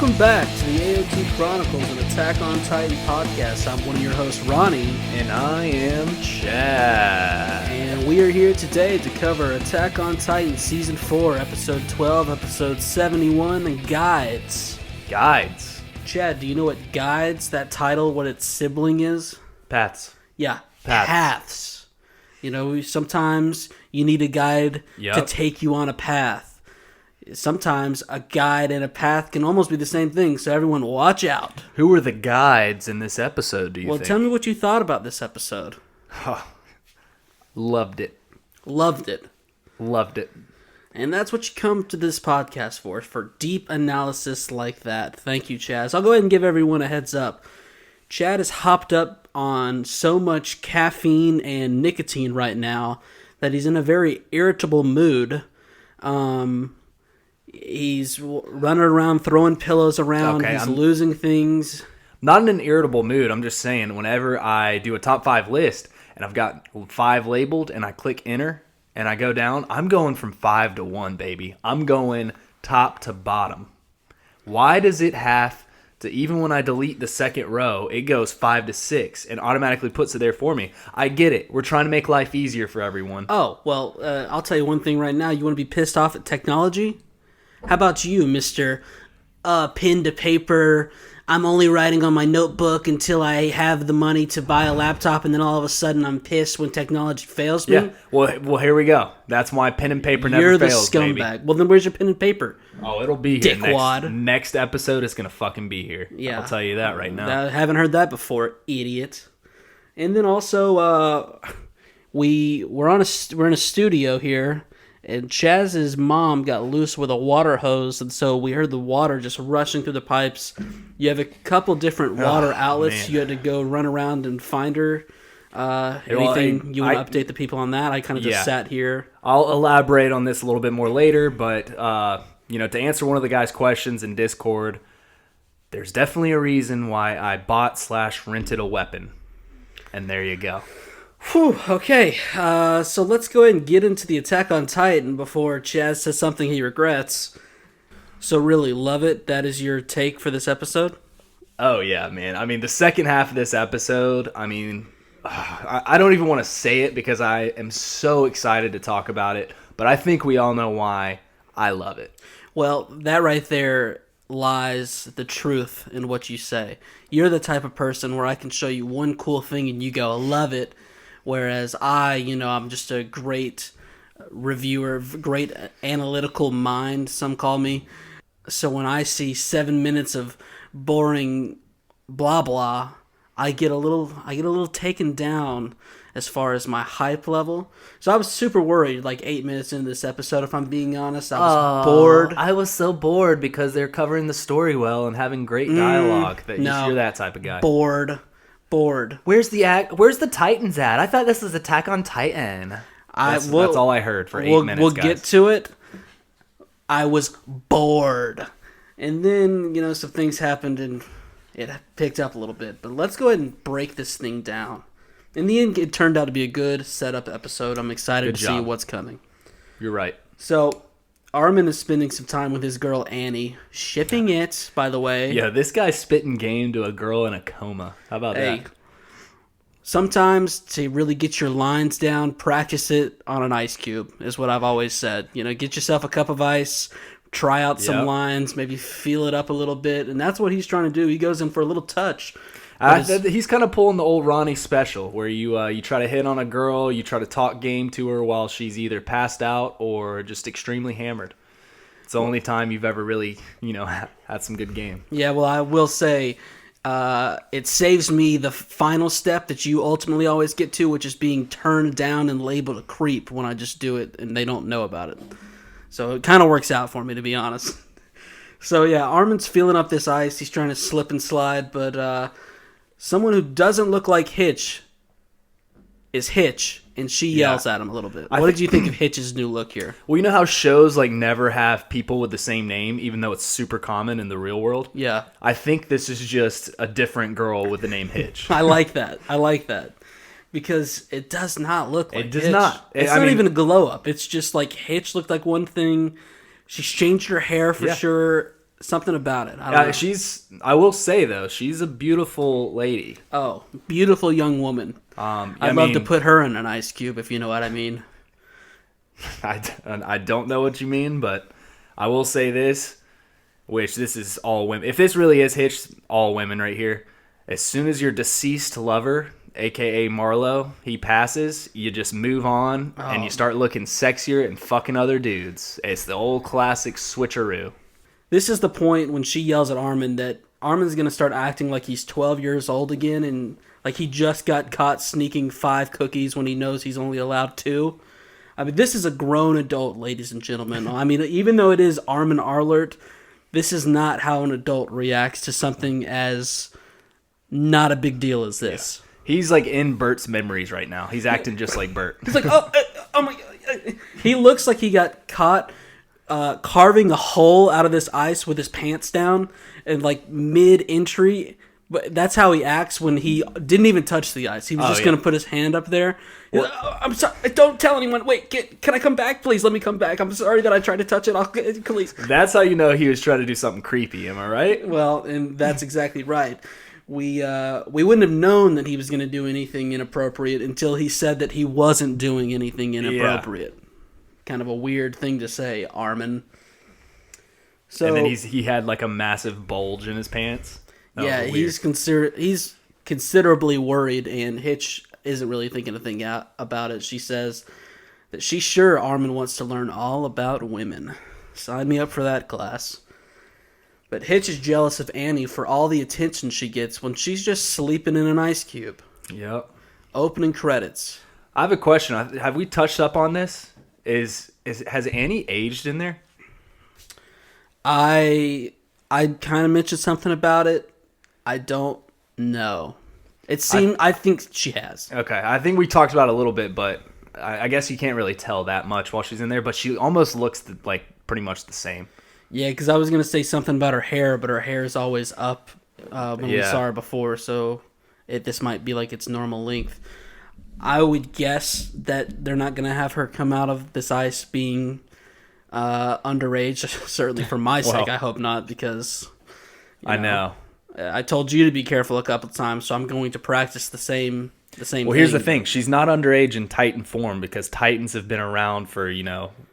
Welcome back to the AoT Chronicles, an Attack on Titan podcast. I'm one of your hosts, Ronnie. And I am Chad. And we are here today to cover Attack on Titan Season 4, Episode 12, Episode 71, and Guides. Guides. Chad, do you know what Guides, that title, what its sibling is? Paths. Yeah, paths. You know, sometimes you need a guide to take you on a path. Sometimes a guide and a path can almost be the same thing, so everyone watch out. Who were the guides in this episode, do you think? Well, tell me what you thought about this episode. Loved it. Loved it. Loved it. And that's what you come to this podcast for deep analysis like that. Thank you, Chaz. I'll go ahead and give everyone a heads up. Chad is hopped up on so much caffeine and nicotine right now that he's in a very irritable mood. He's running around, throwing pillows around. Okay, he's losing things. Not in an irritable mood. I'm just saying, whenever I do a top 5 list and I've got 5 labeled and I click enter and I go down, I'm going from 5 to 1, baby. I'm going top to bottom. Why does it have to, even when I delete the second row, it goes 5 to 6 and automatically puts it there for me? I get it. We're trying to make life easier for everyone. Oh, well, I'll tell you one thing right now. You want to be pissed off at technology? How about you, Mr. Pen to paper? I'm only writing on my notebook until I have the money to buy a laptop, and then all of a sudden I'm pissed when technology fails me? Yeah, well, here we go. That's why pen and paper never fails, You're the scumbag. Baby. Well, then where's your pen and paper? Oh, it'll be here. Dickwad. Next episode is going to fucking be here. Yeah. I'll tell you that right now. I haven't heard that before, idiot. And then also, we're in a studio here. And Chaz's mom got loose with a water hose, and so we heard the water just rushing through the pipes. You have a couple different water outlets. Man. You had to go run around and find her. Anything you want to update the people on that? I kind of just sat here. I'll elaborate on this a little bit more later, but to answer one of the guys' questions in Discord, there's definitely a reason why I bought/rented a weapon. And there you go. Whew, okay, so let's go ahead and get into the Attack on Titan before Chaz says something he regrets. So really, love it? That is your take for this episode? Oh, yeah, man. I mean, the second half of this episode, I don't even want to say it because I am so excited to talk about it, but I think we all know why I love it. Well, that right there lies the truth in what you say. You're the type of person where I can show you one cool thing and you go, I love it. Whereas I'm just a great reviewer, great analytical mind, some call me. So when I see 7 minutes of boring blah blah, I get a little taken down as far as my hype level. So I was super worried, like 8 minutes into this episode, if I'm being honest. I was bored. I was so bored because they're covering the story well and having great dialogue you're that type of guy. Bored. Where's the Titans at? I thought this was Attack on Titan. That's all I heard for 8 minutes, We'll guys. get to it. I was bored. And then, some things happened and it picked up a little bit. But let's go ahead and break this thing down. In the end, it turned out to be a good setup episode. I'm excited to see what's coming. You're right. So, Armin is spending some time with his girl Annie, shipping it, by the way. Yeah, this guy's spitting game to a girl in a coma. How about that? Sometimes to really get your lines down, practice it on an ice cube, is what I've always said. Get yourself a cup of ice, try out some lines, maybe feel it up a little bit, and that's what he's trying to do. He goes in for a little touch. He's kind of pulling the old Ronnie special, where you try to hit on a girl, you try to talk game to her while she's either passed out or just extremely hammered. It's the only time you've ever really, had some good game. Yeah, well, I will say it saves me the final step that you ultimately always get to, which is being turned down and labeled a creep when I just do it and they don't know about it. So it kind of works out for me, to be honest. So yeah, Armin's feeling up this ice. He's trying to slip and slide, but someone who doesn't look like Hitch is Hitch, and she yells at him a little bit. What did you think of Hitch's new look here? Well, you know how shows never have people with the same name, even though it's super common in the real world? Yeah. I think this is just a different girl with the name Hitch. I like that. Because it does not look like Hitch. It does not. It's not even a glow up. It's just like Hitch looked like one thing. She's changed her hair for sure. Something about it. I don't know. I will say though, she's a beautiful lady. Oh, beautiful young woman. I'd love to put her in an ice cube, if you know what I mean. I don't know what you mean, but I will say this, which this is all women. If this really is Hitch, all women right here. As soon as your deceased lover, a.k.a. Marlo, he passes, you just move on, and you start looking sexier and fucking other dudes. It's the old classic switcheroo. This is the point when she yells at Armin that Armin's going to start acting like he's 12 years old again, and like he just got caught sneaking 5 cookies when he knows he's only allowed 2. I mean, this is a grown adult, ladies and gentlemen. I mean, even though it is Armin Arlert, this is not how an adult reacts to something as not a big deal as this. Yeah. He's like in Bert's memories right now. He's acting just like Bert. He's like, oh my God. He looks like he got caught carving a hole out of this ice with his pants down and like mid-entry. But that's how he acts when he didn't even touch the ice. He was just going to put his hand up there. Like, I'm sorry. Don't tell anyone. Wait, can I come back? Please let me come back. I'm sorry that I tried to touch it. Please. That's how you know he was trying to do something creepy. Am I right? Well, and that's exactly right. We wouldn't have known that he was going to do anything inappropriate until he said that he wasn't doing anything inappropriate. Yeah. Kind of a weird thing to say, Armin. So, and then he had like a massive bulge in his pants. He's considerably worried, and Hitch isn't really thinking a thing out about it. She says that she's sure Armin wants to learn all about women. Sign me up for that class. But Hitch is jealous of Annie for all the attention she gets when she's just sleeping in an ice cube. Yep. Opening credits. I have a question. Have we touched up on this? Has Annie aged in there? I kind of mentioned something about it. I don't know. It seemed. I think she has. Okay, I think we talked about it a little bit, but I guess you can't really tell that much while she's in there. But she almost looks like pretty much the same. Yeah, because I was gonna say something about her hair, but her hair is always up when we saw her before, so this might be like its normal length. I would guess that they're not gonna have her come out of this ice being underage. Certainly for my sake, I hope not, because I know. I told you to be careful a couple times, so I'm going to practice the same. Well, here's the thing: she's not underage in Titan form because Titans have been around for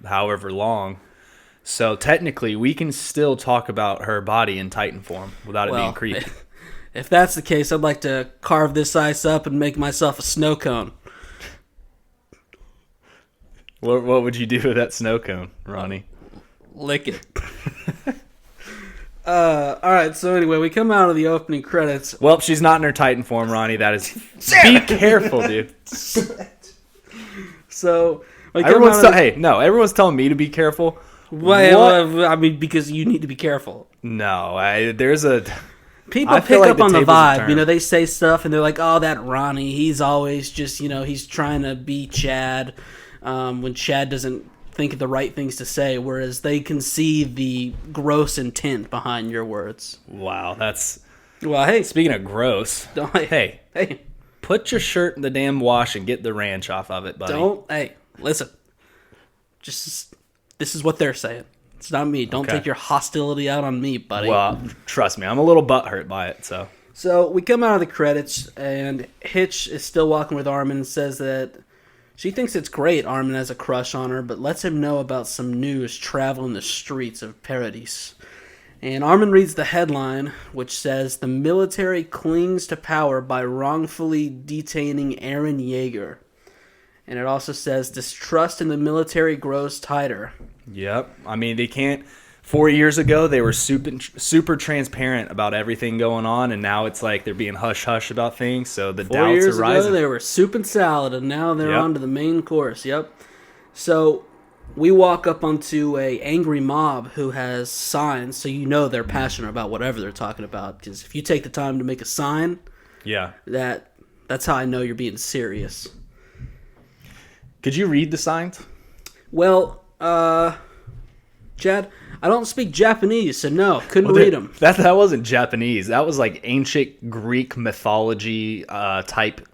however long. So technically, we can still talk about her body in Titan form without it being creepy. If that's the case, I'd like to carve this ice up and make myself a snow cone. What would you do with that snow cone, Ronnie? Lick it. All right, so anyway, we come out of the opening credits. Well, she's not in her Titan form, Ronnie. That is... Be careful, dude. So... everyone's telling me to be careful. Well, I mean, because you need to be careful. No, People pick up on the vibe. They say stuff and they're like, oh, that Ronnie, he's always just, he's trying to be Chad when Chad doesn't think of the right things to say, whereas they can see the gross intent behind your words. Wow, that's... Well, hey. Speaking of gross, hey, put your shirt in the damn wash and get the ranch off of it, buddy. Listen. This is what they're saying. It's not me. Don't take your hostility out on me, buddy. Well, trust me, I'm a little butthurt by it, so... So, we come out of the credits, and Hitch is still walking with Armin and says that she thinks it's great Armin has a crush on her, but lets him know about some news traveling the streets of Paradise. And Armin reads the headline, which says, "The military clings to power by wrongfully detaining Aaron Yeager." And it also says, "Distrust in the military grows tighter." Yep. I mean, they can't... 4 years ago, they were super transparent about everything going on, and now it's like they're being hush-hush about things, so the doubts are rising. 4 years ago, they were soup and salad, and now they're on to the main course. Yep. So we walk up onto a angry mob who has signs, so they're passionate about whatever they're talking about, because if you take the time to make a sign, that's how I know you're being serious. Could you read the signs? Well, Chad, I don't speak Japanese, so no, couldn't read them. That wasn't Japanese. That was like ancient Greek mythology type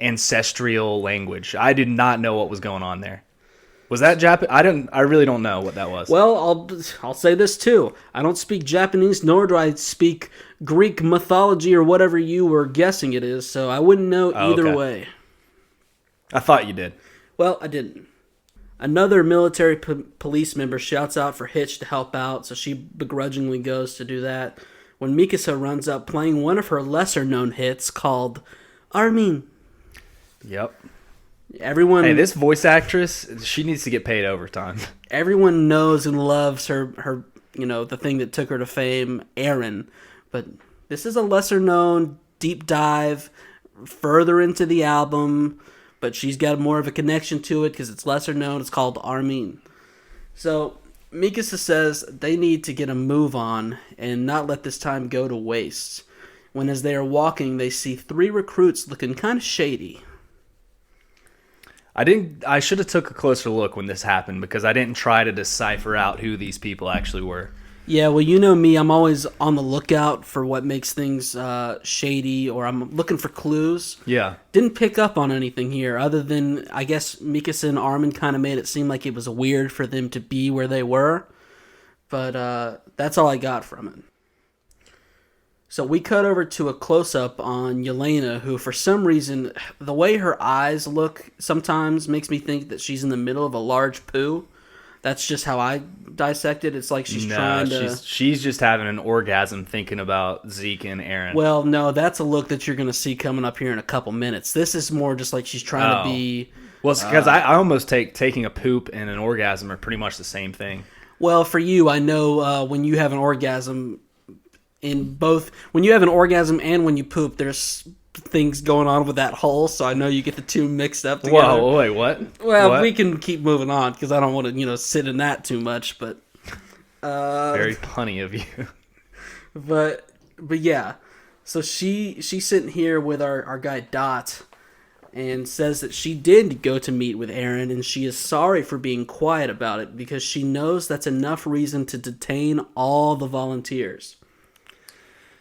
ancestral language. I did not know what was going on there. Was that Japanese? I really don't know what that was. Well, I'll say this too. I don't speak Japanese, nor do I speak Greek mythology or whatever you were guessing it is, so I wouldn't know either way. I thought you did. Well, I didn't. Another military police member shouts out for Hitch to help out, so she begrudgingly goes to do that. When Mikasa runs up playing one of her lesser-known hits called Armin. Yep. Everyone. Hey, this voice actress, she needs to get paid overtime. Everyone knows and loves her, the thing that took her to fame, Eren. But this is a lesser-known deep dive further into the album, but she's got more of a connection to it because it's lesser known. It's called Armin. So Mikasa says they need to get a move on and not let this time go to waste. When as they are walking, they see 3 recruits looking kind of shady. I should have took a closer look when this happened because I didn't try to decipher out who these people actually were. Yeah, well, you know me. I'm always on the lookout for what makes things shady, or I'm looking for clues. Yeah. Didn't pick up on anything here other than, I guess, Mikasa and Armin kind of made it seem like it was weird for them to be where they were. But that's all I got from it. So we cut over to a close-up on Yelena, who for some reason, the way her eyes look sometimes makes me think that she's in the middle of a large poo. That's just how I dissect it. It's like she's trying to... She's just having an orgasm thinking about Zeke and Eren. Well, no, that's a look that you're going to see coming up here in a couple minutes. This is more just like she's trying to be... Well, because I almost taking a poop and an orgasm are pretty much the same thing. Well, for you, I know when you have an orgasm... when you have an orgasm and when you poop, there's things going on with that hole, so I know you get the two mixed up together. Whoa, wait, what? Well, what? We can keep moving on because I don't want to, sit in that too much. But very punny of you. But yeah, so she's sitting here with our guy Dot, and says that she did go to meet with Eren, and she is sorry for being quiet about it because she knows that's enough reason to detain all the volunteers.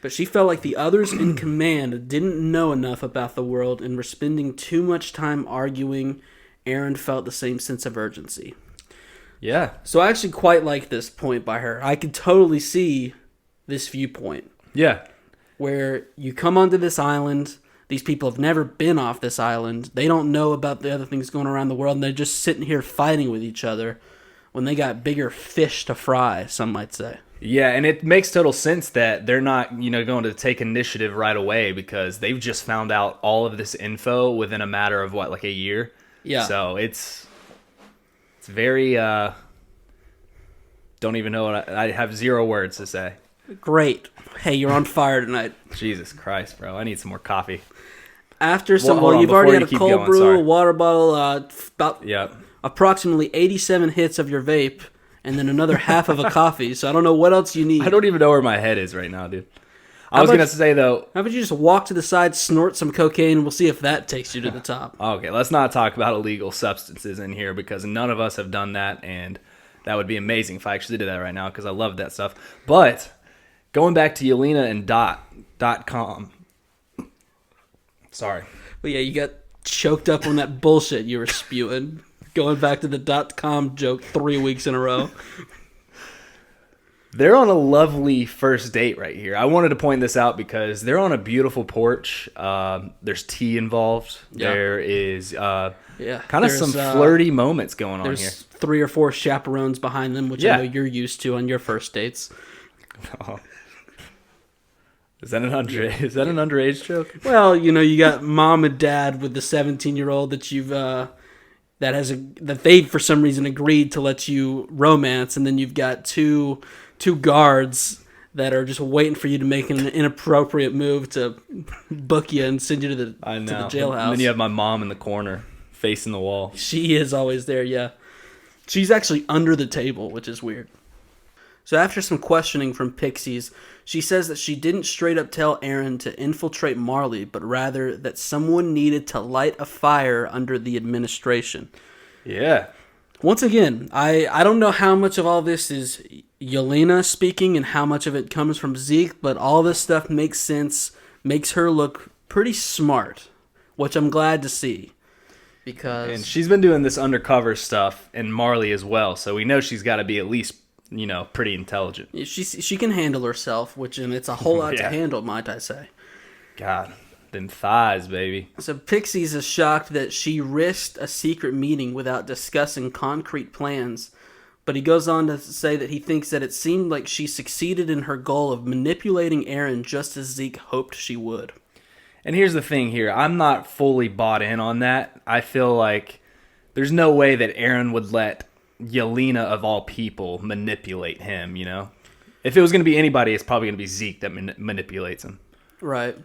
But she felt like the others in command didn't know enough about the world and were spending too much time arguing. Eren felt the same sense of urgency. Yeah. So I actually quite like this point by her. I could totally see this viewpoint. Yeah. Where you come onto this island, these people have never been off this island, they don't know about the other things going around the world, and they're just sitting here fighting with each other when they got bigger fish to fry, some might say. Yeah, and it makes total sense that they're not, going to take initiative right away because they've just found out all of this info within a matter of like a year. Yeah. So it's very don't even know what I have 0 words to say. Great. Hey, you're on fire tonight. Jesus Christ, bro. I need some more coffee. After some, you've already had a cold brew, a water bottle, about approximately 87 hits of your vape, and then another half of a coffee. So I don't know what else you need. I don't even know where my head is right now, dude. I was going to say, though... How about you just walk to the side, snort some cocaine, and we'll see if that takes you to the top. Okay, let's not talk about illegal substances in here because none of us have done that, and that would be amazing if I actually did that right now because I love that stuff. But going back to Yelena and .com... Sorry. But yeah, you got choked up on that bullshit you were spewing. Going back to the .com joke 3 weeks in a row. They're on a lovely first date right here. I wanted to point this out because they're on a beautiful porch. There's tea involved. Yeah. There is kind of some flirty moments going on here. There's 3 or 4 chaperones behind them, which I know you're used to on your first dates. Oh. Is that an underage joke? Well, you got mom and dad with the 17-year-old that you've that they for some reason agreed to let you romance, and then you've got two guards that are just waiting for you to make an inappropriate move to book you and send you to the jailhouse. And then you have my mom in the corner facing the wall. She is always there, yeah. She's actually under the table, which is weird. So after some questioning from Pixies, she says that she didn't straight up tell Eren to infiltrate Marley, but rather that someone needed to light a fire under the administration. Yeah. Once again, I don't know how much of all this is Yelena speaking and how much of it comes from Zeke, but all this stuff makes sense, makes her look pretty smart, which I'm glad to see. because And she's been doing this undercover stuff, and Marley as well. So we know she's got to be at least, pretty intelligent. she can handle herself, and it's a whole lot to Yeah. handle, might I say. God, them thighs, baby. So Pixies is shocked that she risked a secret meeting without discussing concrete plans, but he goes on to say that he thinks that it seemed like she succeeded in her goal of manipulating Aaron just as Zeke hoped she would. And here's the thing here. I'm not fully bought in on that. I feel like there's no way that Aaron would let Yelena, of all people, manipulate him, If it was going to be anybody, it's probably going to be Zeke that manipulates him. Right.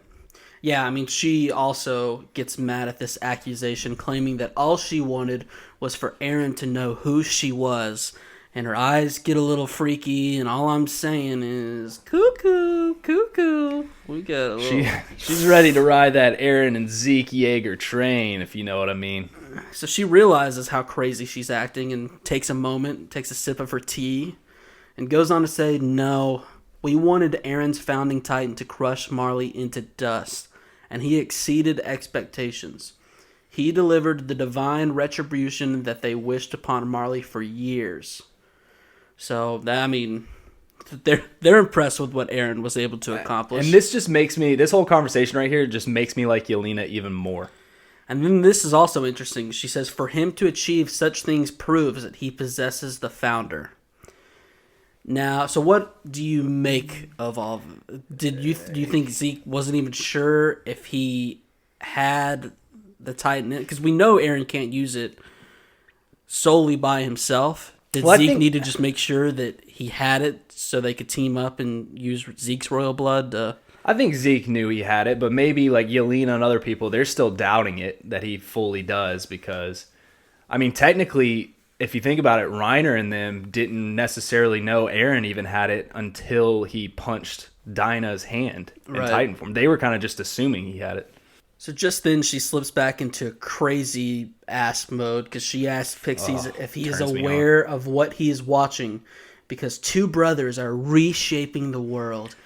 Yeah, I mean, she also gets mad at this accusation, claiming that all she wanted was for Aaron to know who she was. And her eyes get a little freaky, and all I'm saying is, cuckoo, cuckoo. We got a little... She's ready to ride that Aaron and Zeke Yeager train, if you know what I mean. So she realizes how crazy she's acting and takes a moment, takes a sip of her tea, and goes on to say, no, we wanted Aaron's founding titan to crush Marley into dust, and he exceeded expectations. He delivered the divine retribution that they wished upon Marley for years. So, they're impressed with what Aaron was able to accomplish. And this whole conversation right here just makes me like Yelena even more. And then this is also interesting. She says, for him to achieve such things proves that he possesses the founder. Now, so what do you make of all of it? Do you think Zeke wasn't even sure if he had the Titan in it? Because we know Aaron can't use it solely by himself. Did Zeke need to just make sure that he had it so they could team up and use Zeke's royal blood to... I think Zeke knew he had it, but maybe like Yelena and other people, they're still doubting it that he fully does because, I mean, technically, if you think about it, Reiner and them didn't necessarily know Aaron even had it until he punched Dinah's hand in Titan form. They were kind of just assuming he had it. So just then she slips back into crazy ass mode because she asks Pixies if he is aware of what he is watching because two brothers are reshaping the world.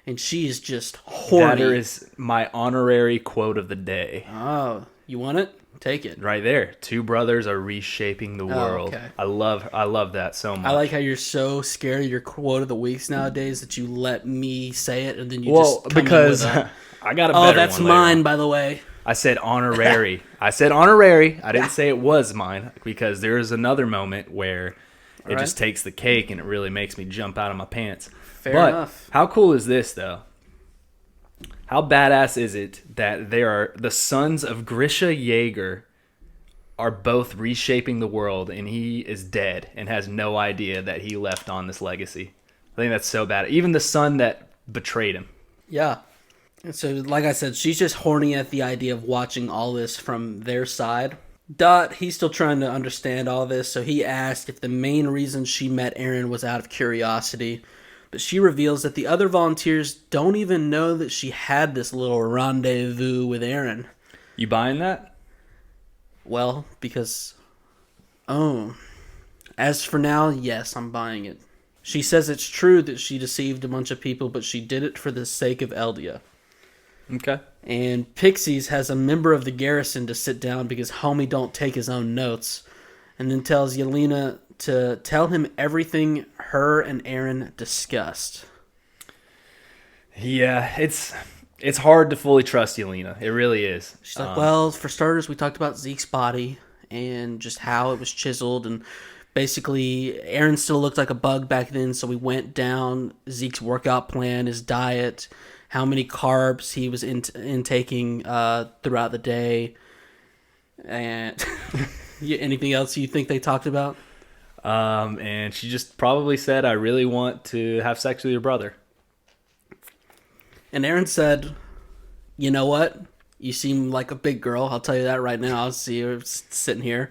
And she is just horny. That is my honorary quote of the day. Oh, you want it? Take it. Right there. Two brothers are reshaping the world. Okay. I love that so much. I like how you're so scared of your quote of the weeks nowadays that you let me say it and then you just come because in with I got a better one. Oh, that's mine, by the way. I said honorary. I didn't say it was mine because there is another moment where it just takes the cake and it really makes me jump out of my pants. Fair enough. How cool is this, though? How badass is it that the sons of Grisha Yeager are both reshaping the world, and he is dead and has no idea that he left on this legacy? I think that's so bad. Even the son that betrayed him. Yeah. And so, like I said, she's just horny at the idea of watching all this from their side. Dot, he's still trying to understand all this, so he asked if the main reason she met Aaron was out of curiosity. But she reveals that the other volunteers don't even know that she had this little rendezvous with Aaron. You buying that? Well, because... As for now, yes, I'm buying it. She says it's true that she deceived a bunch of people, but she did it for the sake of Eldia. Okay. And Pixies has a member of the garrison to sit down because homie don't take his own notes. And then tells Yelena to tell him everything her and Aaron discussed. Yeah, it's hard to fully trust Yelena. It really is. She's like, well, for starters, we talked about Zeke's body and just how it was chiseled. And basically, Aaron still looked like a bug back then, so we went down Zeke's workout plan, his diet, how many carbs he was intaking throughout the day. And anything else you think they talked about? And she just probably said, I really want to have sex with your brother. And Aaron said, you know what? You seem like a big girl. I'll tell you that right now. I'll see you sitting here.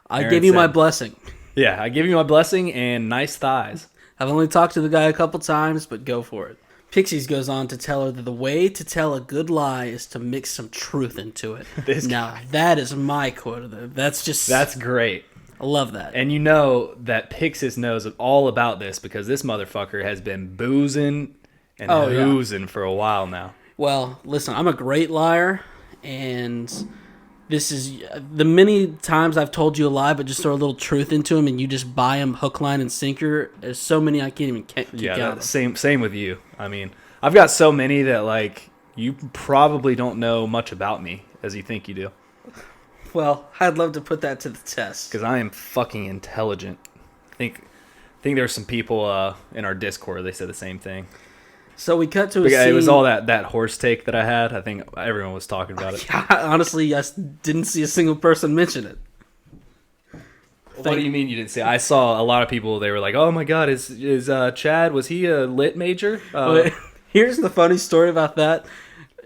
I give you my blessing. Yeah, I give you my blessing and nice thighs. I've only talked to the guy a couple times, but go for it. Pixies goes on to tell her that the way to tell a good lie is to mix some truth into it. That is my quote of it. That's great. I love that. And you know that Pixis knows all about this because this motherfucker has been boozing and oozing for a while now. Well, listen, I'm a great liar, and this is the many times I've told you a lie, but just throw a little truth into them, and you just buy them hook, line, and sinker. There's so many I can't even keep count. Same with you. I mean, I've got so many that like you probably don't know much about me as you think you do. Well, I'd love to put that to the test because I am fucking intelligent. I think there's some people in our Discord. They said the same thing. So we cut to a scene. It was all that horse take that I had. I think everyone was talking about it. Honestly, I didn't see a single person mention it. What do you mean you didn't see it? I saw a lot of people. They were like, "Oh my god, is Chad? Was he a lit major?" Here's the funny story about that.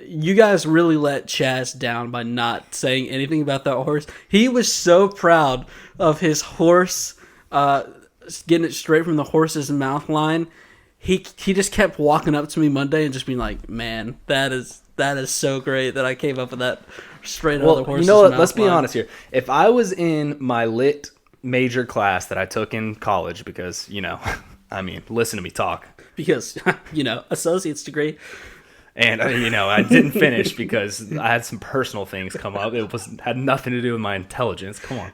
You guys really let Chaz down by not saying anything about that horse. He was so proud of his horse, getting it straight from the horse's mouth line. He just kept walking up to me Monday and just being like, "Man, that is so great that I came up with that straight out of the horse's mouth." Let's be honest here. If I was in my lit major class that I took in college, because I mean, listen to me talk. Because associate's degree. And I didn't finish because I had some personal things come up. It had nothing to do with my intelligence. Come on.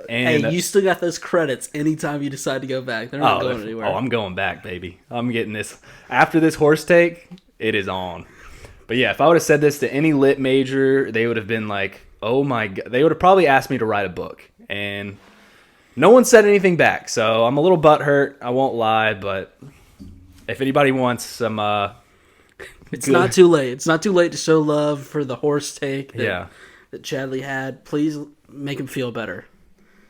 Hey, you still got those credits anytime you decide to go back. They're not going anywhere. Oh, I'm going back, baby. I'm getting this. After this horse take, it is on. But yeah, if I would have said this to any lit major, they would have been like, oh my God. They would have probably asked me to write a book. And no one said anything back. So I'm a little butthurt. I won't lie. But if anybody wants some... It's not too late. It's not too late to show love for the horse take that Chadley had. Please make him feel better.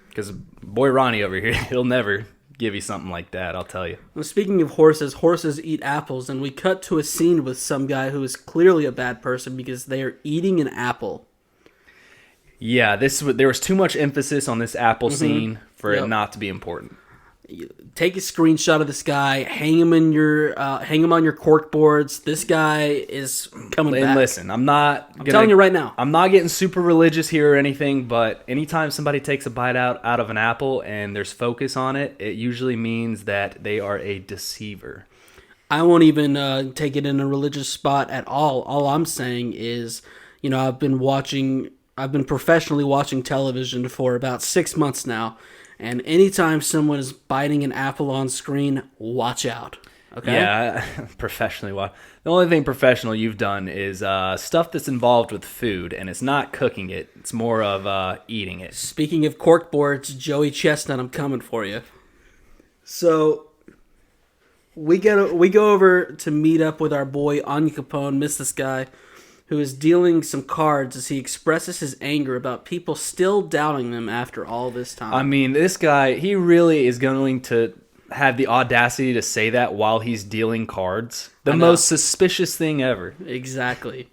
Because boy Ronnie over here, he'll never give you something like that, I'll tell you. Well, speaking of horses eat apples, and we cut to a scene with some guy who is clearly a bad person because they are eating an apple. Yeah, there was too much emphasis on this apple scene for it not to be important. Take a screenshot of this guy, hang him on your cork boards. This guy is coming back. And listen, I'm telling you right now. I'm not getting super religious here or anything, but anytime somebody takes a bite out of an apple and there's focus on it, it usually means that they are a deceiver. I won't even take it in a religious spot at all. All I'm saying is, I've been professionally watching television for about 6 months now. And anytime someone is biting an apple on screen, watch out. Okay? Yeah, professionally watch. The only thing professional you've done is stuff that's involved with food, and it's not cooking it. It's more of eating it. Speaking of corkboards, Joey Chestnut, I'm coming for you. So we go over to meet up with our boy Anya Capone, miss this guy, who is dealing some cards as he expresses his anger about people still doubting them after all this time. I mean, this guy, he really is going to have the audacity to say that while he's dealing cards. The most suspicious thing ever. Exactly.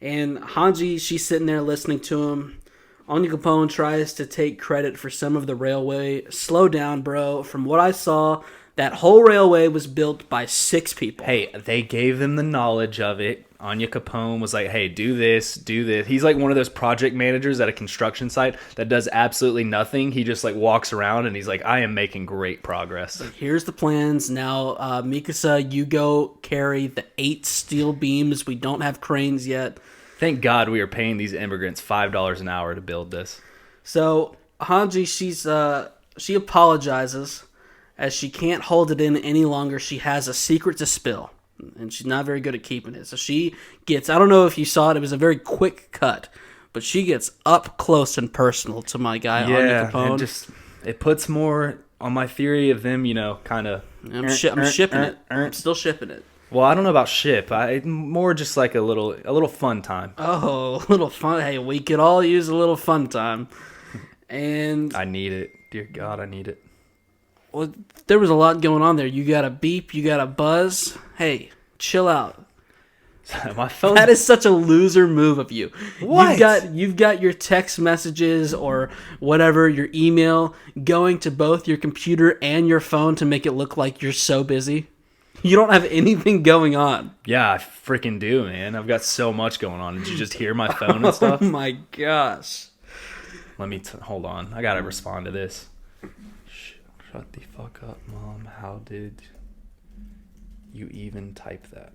And Hange, she's sitting there listening to him. Anya Capone tries to take credit for some of the railway. Slow down, bro. From what I saw, that whole railway was built by 6 people. Hey, they gave them the knowledge of it. Anya Capone was like, hey, do this, do this. He's like one of those project managers at a construction site that does absolutely nothing. He just like walks around and he's like, I am making great progress. Like, here's the plans. Now, Mikasa, you go carry the 8 steel beams. We don't have cranes yet. Thank God we are paying these immigrants $5 an hour to build this. So, Hanji, she apologizes as she can't hold it in any longer. She has a secret to spill. And she's not very good at keeping it. So she gets, I don't know if you saw it, it was a very quick cut, but she gets up close and personal to my guy, Anya Capone. It puts more on my theory of them, kind of. I'm shipping it. I'm still shipping it. Well, I don't know about ship. More just like a little fun time. Oh, a little fun. Hey, we could all use a little fun time. And I need it. Dear God, I need it. Well, there was a lot going on there. You got a beep, you got a buzz. Hey, chill out. My phone. That is such a loser move of you. What? You've got your text messages or whatever, your email, going to both your computer and your phone to make it look like you're so busy. You don't have anything going on. Yeah, I freaking do, man. I've got so much going on. Did you just hear my phone and stuff? Oh my gosh. Let me hold on. I gotta respond to this. Shut the fuck up, Mom. How did you even type that?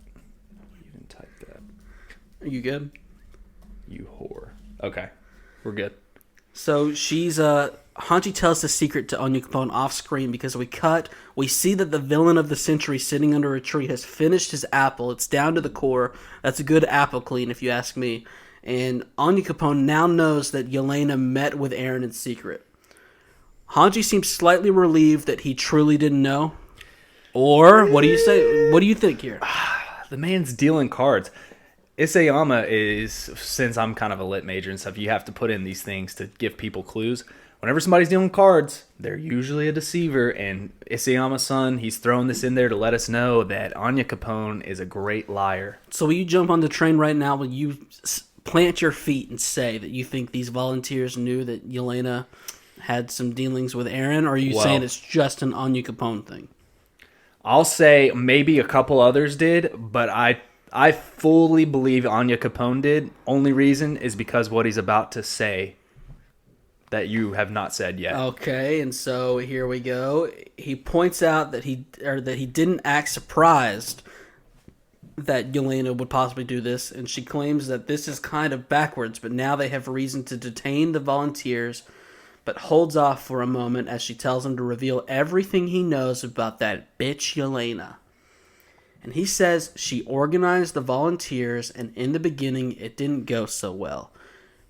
Are you good? You whore. Okay. We're good. So she's Hanji tells the secret to Anya Capone off screen because we see that the villain of the century sitting under a tree has finished his apple. It's down to the core. That's a good apple clean if you ask me. And Anya Capone now knows that Yelena met with Aaron in secret. Hanji seems slightly relieved that he truly didn't know. Or what do you say? What do you think here? The man's dealing cards. Isayama is, since I'm kind of a lit major and stuff, you have to put in these things to give people clues. Whenever somebody's dealing cards, they're usually a deceiver, and Isayama-san, he's throwing this in there to let us know that Anya Capone is a great liar. So will you jump on the train right now? Will you plant your feet and say that you think these volunteers knew that Yelena had some dealings with Aaron, or are you saying it's just an Anya Capone thing? I'll say maybe a couple others did, but I fully believe Anya Capone did. Only reason is because what he's about to say that you have not said yet. Okay, and so here we go. He points out that he didn't act surprised that Yelena would possibly do this, and she claims that this is kind of backwards, but now they have reason to detain the volunteers, but holds off for a moment as she tells him to reveal everything he knows about that bitch Yelena. And he says she organized the volunteers, and in the beginning it didn't go so well.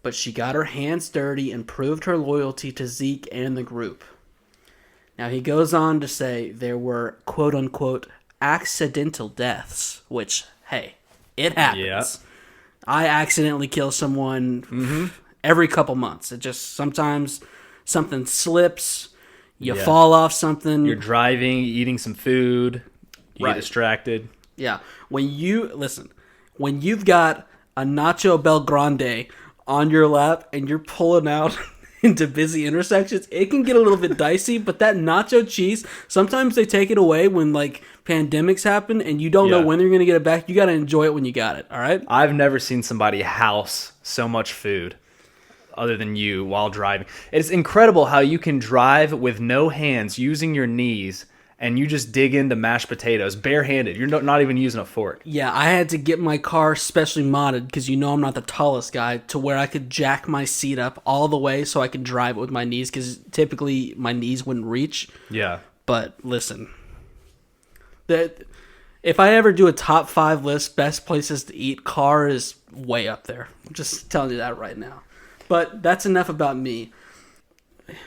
But she got her hands dirty and proved her loyalty to Zeke and the group. Now he goes on to say there were quote-unquote accidental deaths, which, hey, it happens. Yeah. I accidentally kill someone every couple months. It just, sometimes something slips, you fall off something. You're driving, eating some food, you get distracted. Yeah. When you've got a Nacho Bel Grande on your lap and you're pulling out into busy intersections, it can get a little bit dicey, but that nacho cheese, sometimes they take it away when like pandemics happen and you don't know when they're going to get it back. You got to enjoy it when you got it. All right. I've never seen somebody house so much food other than you while driving. It's incredible how you can drive with no hands using your knees and you just dig into mashed potatoes barehanded. You're not even using a fork. Yeah, I had to get my car specially modded because I'm not the tallest guy, to where I could jack my seat up all the way so I could drive it with my knees, because typically my knees wouldn't reach. Yeah. But listen, if I ever do a top 5 list, best places to eat, car is way up there. I'm just telling you that right now. But that's enough about me.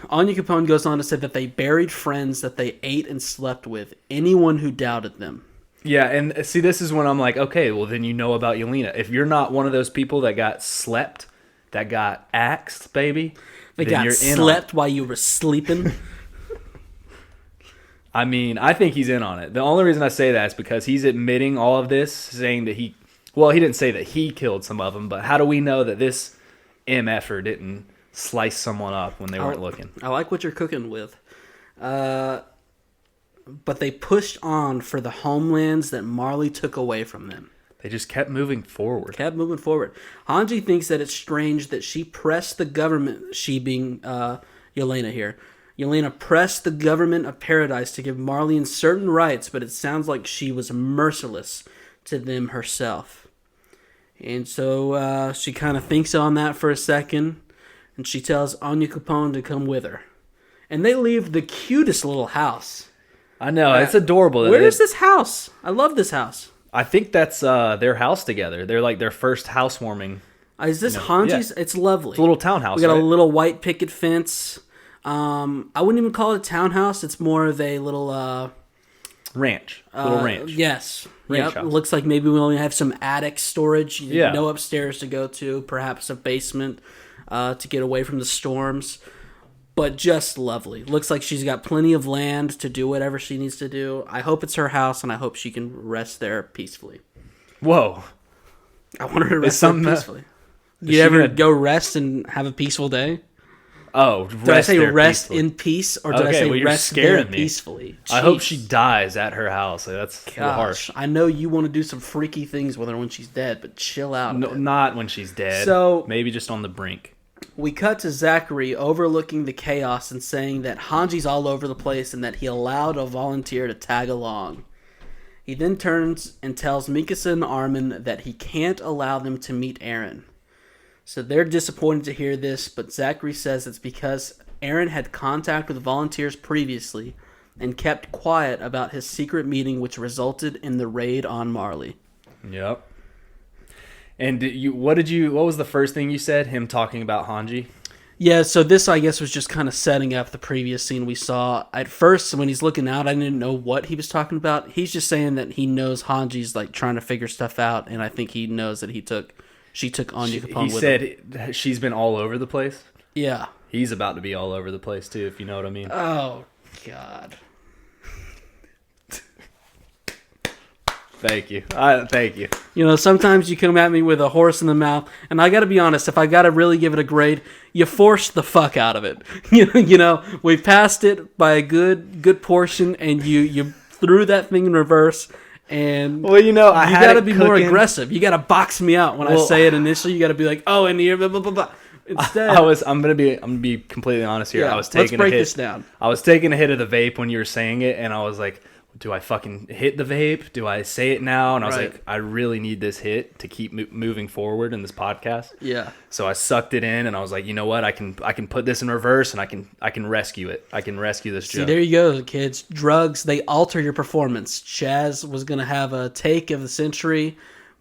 Anya Capone goes on to say that they buried friends that they ate and slept with, anyone who doubted them. Yeah, and see, this is when I'm like, okay, well, then you know about Yelena. If you're not one of those people that got slept, that got axed, baby, they got slept while you were sleeping. I mean, I think he's in on it. The only reason I say that is because he's admitting all of this, saying that he didn't say that he killed some of them, but how do we know that this MFer didn't slice someone up when they weren't looking? I like what you're cooking with. But they pushed on for the homelands that Marley took away from them. They just kept moving forward. Hanji thinks that it's strange that she pressed the government, she being Yelena here. Yelena pressed the government of Paradise to give Marley certain rights, but it sounds like she was merciless to them herself. And so she kind of thinks on that for a second, and she tells Anya Capone to come with her. And they leave the cutest little house. I know, it's adorable. Where is this house? I love this house. I think that's their house together. They're like their first housewarming. Is this Hanji's? Yeah. It's lovely. It's a little townhouse. We got a little white picket fence. I wouldn't even call it a townhouse. It's more of a little... ranch. Little ranch. Yes. Ranch house. Looks like maybe we only have some attic storage. No upstairs to go to. Perhaps a basement to get away from the storms. But just lovely. Looks like she's got plenty of land to do whatever she needs to do. I hope it's her house, and I hope she can rest there peacefully. Whoa. I want her to rest there peacefully. You ever go rest and have a peaceful day? Oh, did I say rest in peace, or did I say rest there peacefully? Jeez. I hope she dies at her house. That's harsh. I know you want to do some freaky things with her when she's dead, but chill out. No, not when she's dead. So maybe just on the brink. We cut to Zachary overlooking the chaos and saying that Hanji's all over the place and that he allowed a volunteer to tag along. He then turns and tells Mikasa and Armin that he can't allow them to meet Eren. So they're disappointed to hear this, but Zachary says it's because Aaron had contact with volunteers previously and kept quiet about his secret meeting, which resulted in the raid on Marley. Yep. And what was the first thing you said? Him talking about Hange? Yeah, so this, I guess, was just kind of setting up the previous scene we saw. At first, when he's looking out, I didn't know what he was talking about. He's just saying that he knows Hanji's like trying to figure stuff out, and I think he knows that she took Anya Capone with him. He said she's been all over the place? Yeah. He's about to be all over the place, too, if you know what I mean. Oh, God. Thank you. Thank you. You know, sometimes you come at me with a horse in the mouth, and I got to be honest, if I got to really give it a grade, you forced the fuck out of it. You know, we passed it by a good portion, and you threw that thing in reverse, and well, you know, I you got to be more aggressive. You got to box me out when I say it initially. You got to be like, oh, and here, blah blah blah blah. Instead, I'm gonna be completely honest here. Yeah, I was taking let's break a hit. This down. I was taking a hit of the vape when you were saying it, and I was like, do I fucking hit the vape? Do I say it now? And I was like, I really need this hit to keep moving forward in this podcast. Yeah. So I sucked it in, and I was like, you know what? I can put this in reverse, and I can rescue it. I can rescue this joke. See, there you go, kids. Drugs, they alter your performance. Chaz was gonna have a take of the century,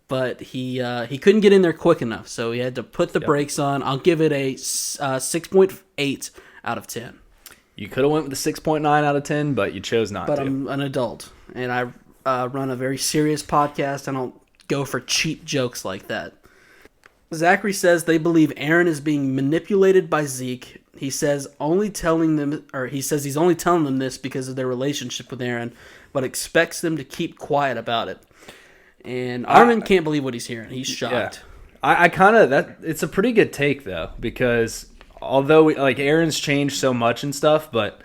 but he couldn't get in there quick enough, so he had to put the brakes on. I'll give it a 6.8 out of 10. You could have went with the 6.9 out of 10, but you chose not to. But I'm an adult, and I run a very serious podcast. I don't go for cheap jokes like that. Zachary says they believe Aaron is being manipulated by Zeke. He says he's only telling them this because of their relationship with Aaron, but expects them to keep quiet about it. And Armin can't believe what he's hearing. He's shocked. Yeah. It's a pretty good take though, because although Aaron's changed so much and stuff, but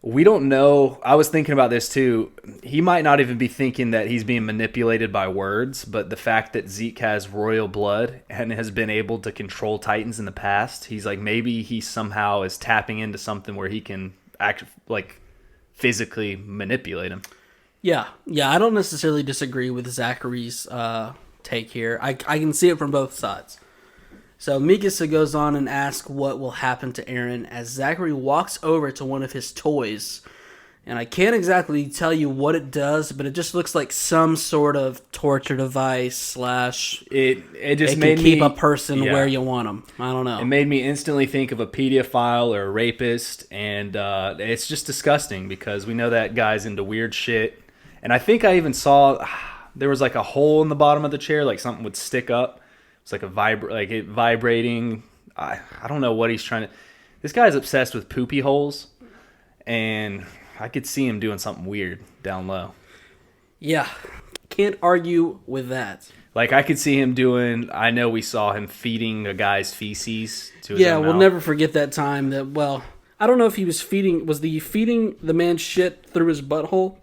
we don't know. I was thinking about this too. He might not even be thinking that he's being manipulated by words, but the fact that Zeke has royal blood and has been able to control Titans in the past, he's like, maybe he somehow is tapping into something where he can physically manipulate him. Yeah. I don't necessarily disagree with Zachary's take here. I can see it from both sides. So Mikasa goes on and asks what will happen to Aaron as Zachary walks over to one of his toys. And I can't exactly tell you what it does, but it just looks like some sort of torture device / it just can made keep me, a person where you want them. I don't know. It made me instantly think of a pedophile or a rapist, and it's just disgusting because we know that guy's into weird shit. And I think I even saw there was like a hole in the bottom of the chair, like something would stick up. It's like it vibrating. I don't know what he's trying to. This guy's obsessed with poopy holes, and I could see him doing something weird down low. Yeah, can't argue with that. Like I could see him doing. I know we saw him feeding a guy's feces to his Yeah, own we'll mouth. never forget that time. I don't know if he was feeding. Was he feeding the man shit through his butthole?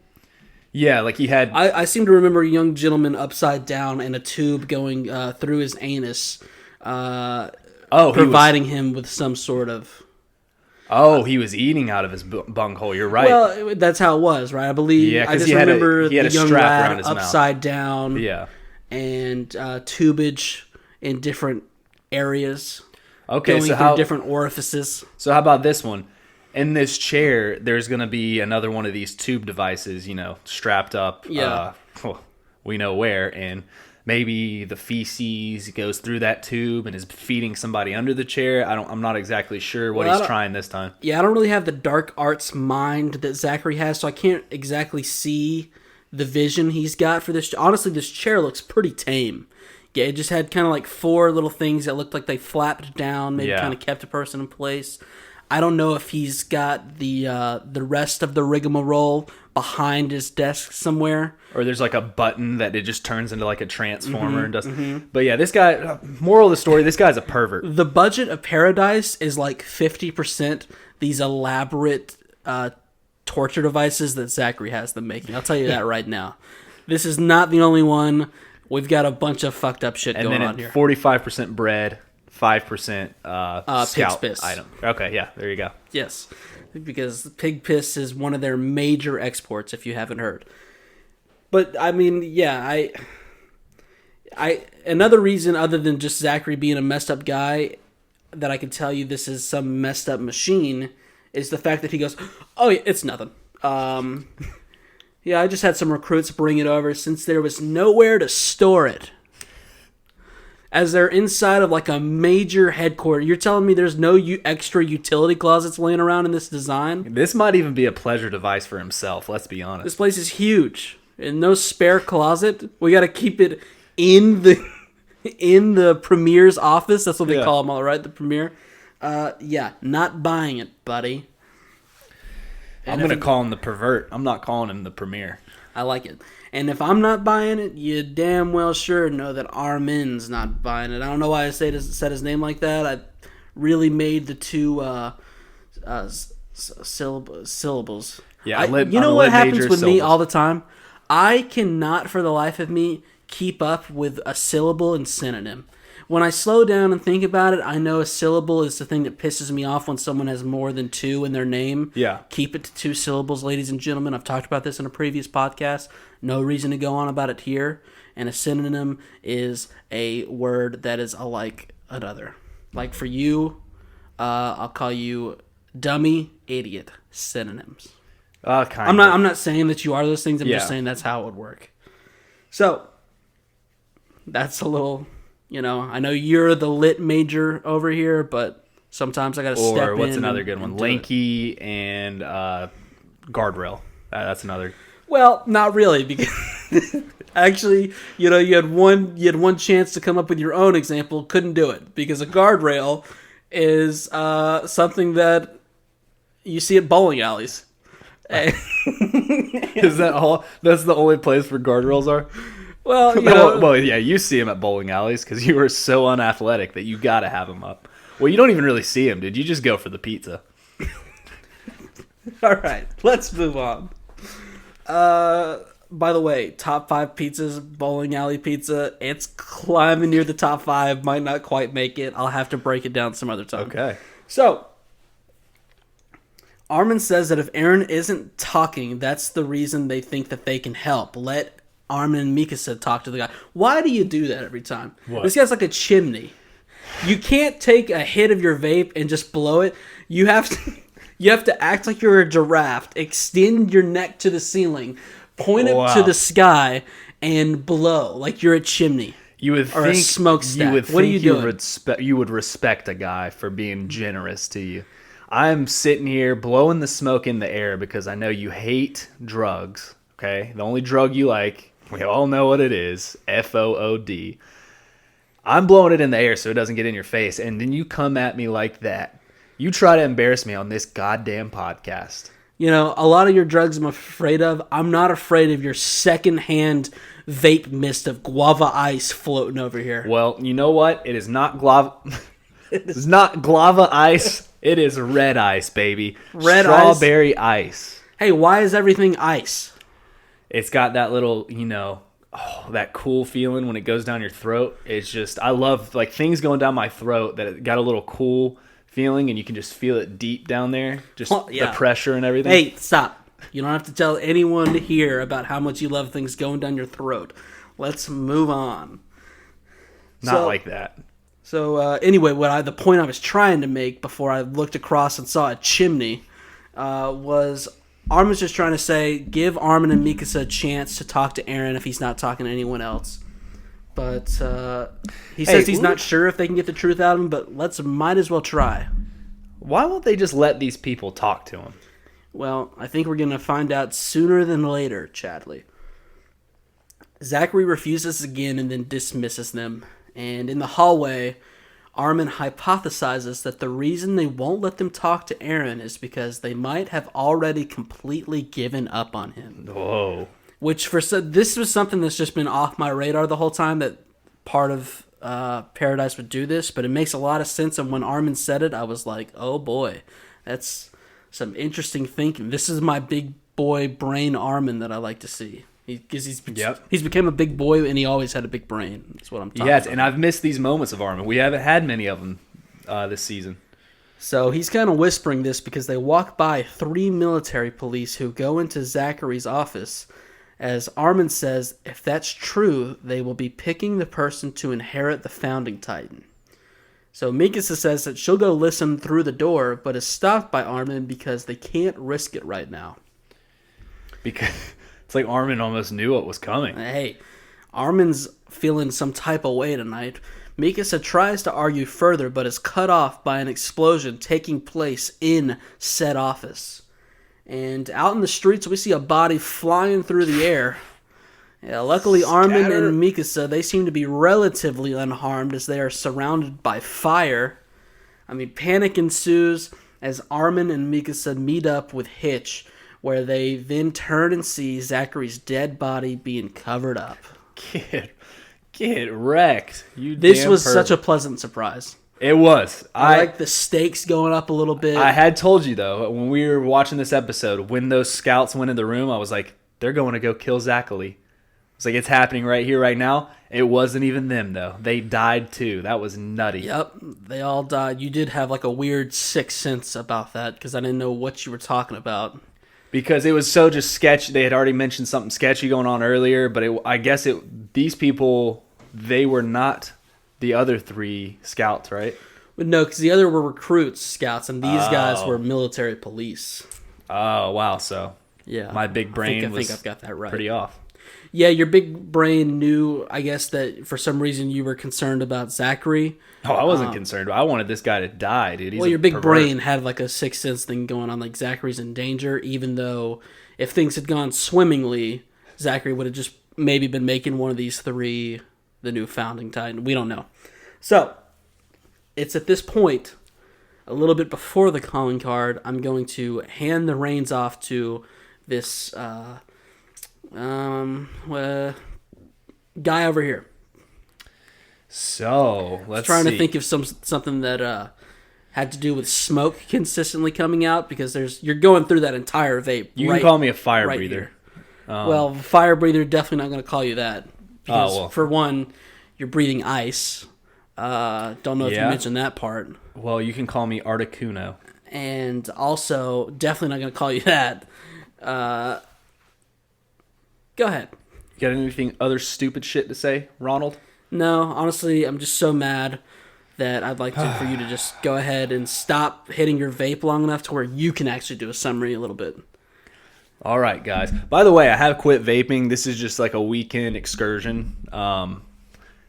Yeah, like he had. I seem to remember a young gentleman upside down and a tube going through his anus, providing him with some sort of. Oh, he was eating out of his bunghole. You're right. Well, that's how it was, right? I believe. Yeah, I just he had remember he had the a young strap lad around his upside mouth. down. Yeah, and tubage in different areas. Okay, going through different orifices. So how about this one? In this chair, there's going to be another one of these tube devices, strapped up. Yeah. We know where, and maybe the feces goes through that tube and is feeding somebody under the chair. I'm not exactly sure what he's trying this time. Yeah, I don't really have the dark arts mind that Zachary has, so I can't exactly see the vision he's got for this. Honestly, this chair looks pretty tame. Yeah, it just had kind of like 4 little things that looked like they flapped down, maybe kind of kept a person in place. I don't know if he's got the rest of the rigmarole behind his desk somewhere. Or there's like a button that it just turns into like a transformer and does. Mm-hmm. But yeah, this guy, moral of the story, this guy's a pervert. The budget of Paradise is like 50% these elaborate torture devices that Zachary has them making. I'll tell you that right now. This is not the only one. We've got a bunch of fucked up shit going on here. 45% bread. 5% scout piss item. Okay, yeah, there you go. Yes, because pig piss is one of their major exports, if you haven't heard. But I mean, yeah, Another reason other than just Zachary being a messed up guy that I can tell you this is some messed up machine is the fact that he goes, oh, yeah, it's nothing. Yeah, I just had some recruits bring it over since there was nowhere to store it. As they're inside of like a major headquarters. You're telling me there's no extra utility closets laying around in this design? This might even be a pleasure device for himself, let's be honest. This place is huge. And no spare closet. We got to keep it in the premier's office. That's what they call them, all right? The premier. Yeah, not buying it, buddy. I'm going to call him the pervert. I'm not calling him the premier. I like it. And if I'm not buying it, you damn well sure know that Armin's not buying it. I don't know why I said his name like that. I really made the two syllables. Yeah, you know what happens with me all the time? I cannot, for the life of me, keep up with a syllable and synonym. When I slow down and think about it, I know a syllable is the thing that pisses me off when someone has more than two in their name. Yeah. Keep it to 2 syllables, ladies and gentlemen. I've talked about this in a previous podcast. No reason to go on about it here. And a synonym is a word that is alike another. Like for you, I'll call you dummy, idiot. Synonyms. I'm not saying that you are those things. I'm just saying that's how it would work. So, that's a little... I know you're the lit major over here, but sometimes I got to step in. Or what's another good one? Lanky and guardrail. That's another. Well, not really, because actually, you had one chance to come up with your own example, couldn't do it because a guardrail is something that you see at bowling alleys. Is that all? That's the only place where guardrails are? Well, yeah, you see him at bowling alleys because you were so unathletic that you got to have him up. Well, you don't even really see him, dude. You just go for the pizza. All right, let's move on. By the way, top 5 pizzas, bowling alley pizza. It's climbing near the top 5. Might not quite make it. I'll have to break it down some other time. Okay. So, Armin says that if Aaron isn't talking, that's the reason they think that they can help. Let Armin and Mikasa talk to the guy. Why do you do that every time? What? This guy's like a chimney. You can't take a hit of your vape and just blow it. You have to act like you're a giraffe. Extend your neck to the ceiling, point it to the sky, and blow like you're a chimney. You would or think a smokestack. You would what think are you doing? You would respect a guy for being generous to you. I'm sitting here blowing the smoke in the air because I know you hate drugs. Okay, the only drug you like. We all know what it is. FOOD. I'm blowing it in the air so it doesn't get in your face. And then you come at me like that. You try to embarrass me on this goddamn podcast. A lot of your drugs I'm afraid of. I'm not afraid of your secondhand vape mist of guava ice floating over here. Well, you know what? It is not guava. It's not guava ice. It is red ice, baby. Strawberry ice. Hey, why is everything ice? It's got that little, that cool feeling when it goes down your throat. It's just, I love, things going down my throat that it got a little cool feeling, and you can just feel it deep down there. Just the pressure and everything. Hey, stop. You don't have to tell anyone here about how much you love things going down your throat. Let's move on. Not like that. So, anyway, the point I was trying to make before I looked across and saw a chimney was... Armin's just trying to say, give Armin and Mikasa a chance to talk to Aaron if he's not talking to anyone else. But he says he's not sure if they can get the truth out of him, but might as well try. Why won't they just let these people talk to him? Well, I think we're going to find out sooner than later, Chadley. Zachary refuses again and then dismisses them. And in the hallway, Armin hypothesizes that the reason they won't let them talk to Aaron is because they might have already completely given up on him. Whoa. Which, this was something that's just been off my radar the whole time, that part of Paradise would do this, but it makes a lot of sense, and when Armin said it, I was like, oh boy, that's some interesting thinking. This is my big boy brain Armin that I like to see. He's become a big boy, and he always had a big brain. That's what I'm talking about. Yes, and I've missed these moments of Armin. We haven't had many of them this season. So he's kind of whispering this because they walk by 3 military police who go into Zachary's office as Armin says if that's true, they will be picking the person to inherit the Founding Titan. So Mikasa says that she'll go listen through the door, but is stopped by Armin because they can't risk it right now. Because it's like Armin almost knew what was coming. Hey, Armin's feeling some type of way tonight. Mikasa tries to argue further, but is cut off by an explosion taking place in said office. And out in the streets, we see a body flying through the air. Yeah, luckily, Armin and Mikasa, they seem to be relatively unharmed as they are surrounded by fire. I mean, panic ensues as Armin and Mikasa meet up with Hitch, where they then turn and see Zachary's dead body being covered up. Get wrecked. This was such a pleasant surprise. It was. I like the stakes going up a little bit. I had told you, though, when we were watching this episode, when those scouts went in the room, I was like, they're going to go kill Zachary. It's like, it's happening right here, right now. It wasn't even them, though. They died, too. That was nutty. Yep, they all died. You did have like a weird sixth sense about that because I didn't know what you were talking about. Because it was so just sketchy. They had already mentioned something sketchy going on earlier, but I guess these people, they were not the other 3 scouts, right? But no, because the other were recruits, scouts, and these guys were military police. Oh, wow. So yeah, my big brain I think I've got that right. Pretty off. Yeah, your big brain knew, I guess, that for some reason you were concerned about Zachary. Oh, I wasn't concerned. I wanted this guy to die, dude. Your big brain had like a sixth sense thing going on, like Zachary's in danger, even though if things had gone swimmingly, Zachary would have just maybe been making one of these 3 the new Founding Titan. We don't know. So, it's at this point, a little bit before the calling card, I'm going to hand the reins off to this guy over here. So, let's trying see. to think of something that had to do with smoke consistently coming out because you're going through that entire vape. You can call me a fire breather. Well, fire breather, definitely not going to call you that. Because for one, you're breathing ice. Don't know if you mentioned that part. Well, you can call me Articuno. And also, definitely not going to call you that. Go ahead. You got anything other stupid shit to say, Ronald? No, honestly, I'm just so mad that I'd like for you to just go ahead and stop hitting your vape long enough to where you can actually do a summary a little bit. All right, guys. By the way, I have quit vaping. This is just like a weekend excursion. I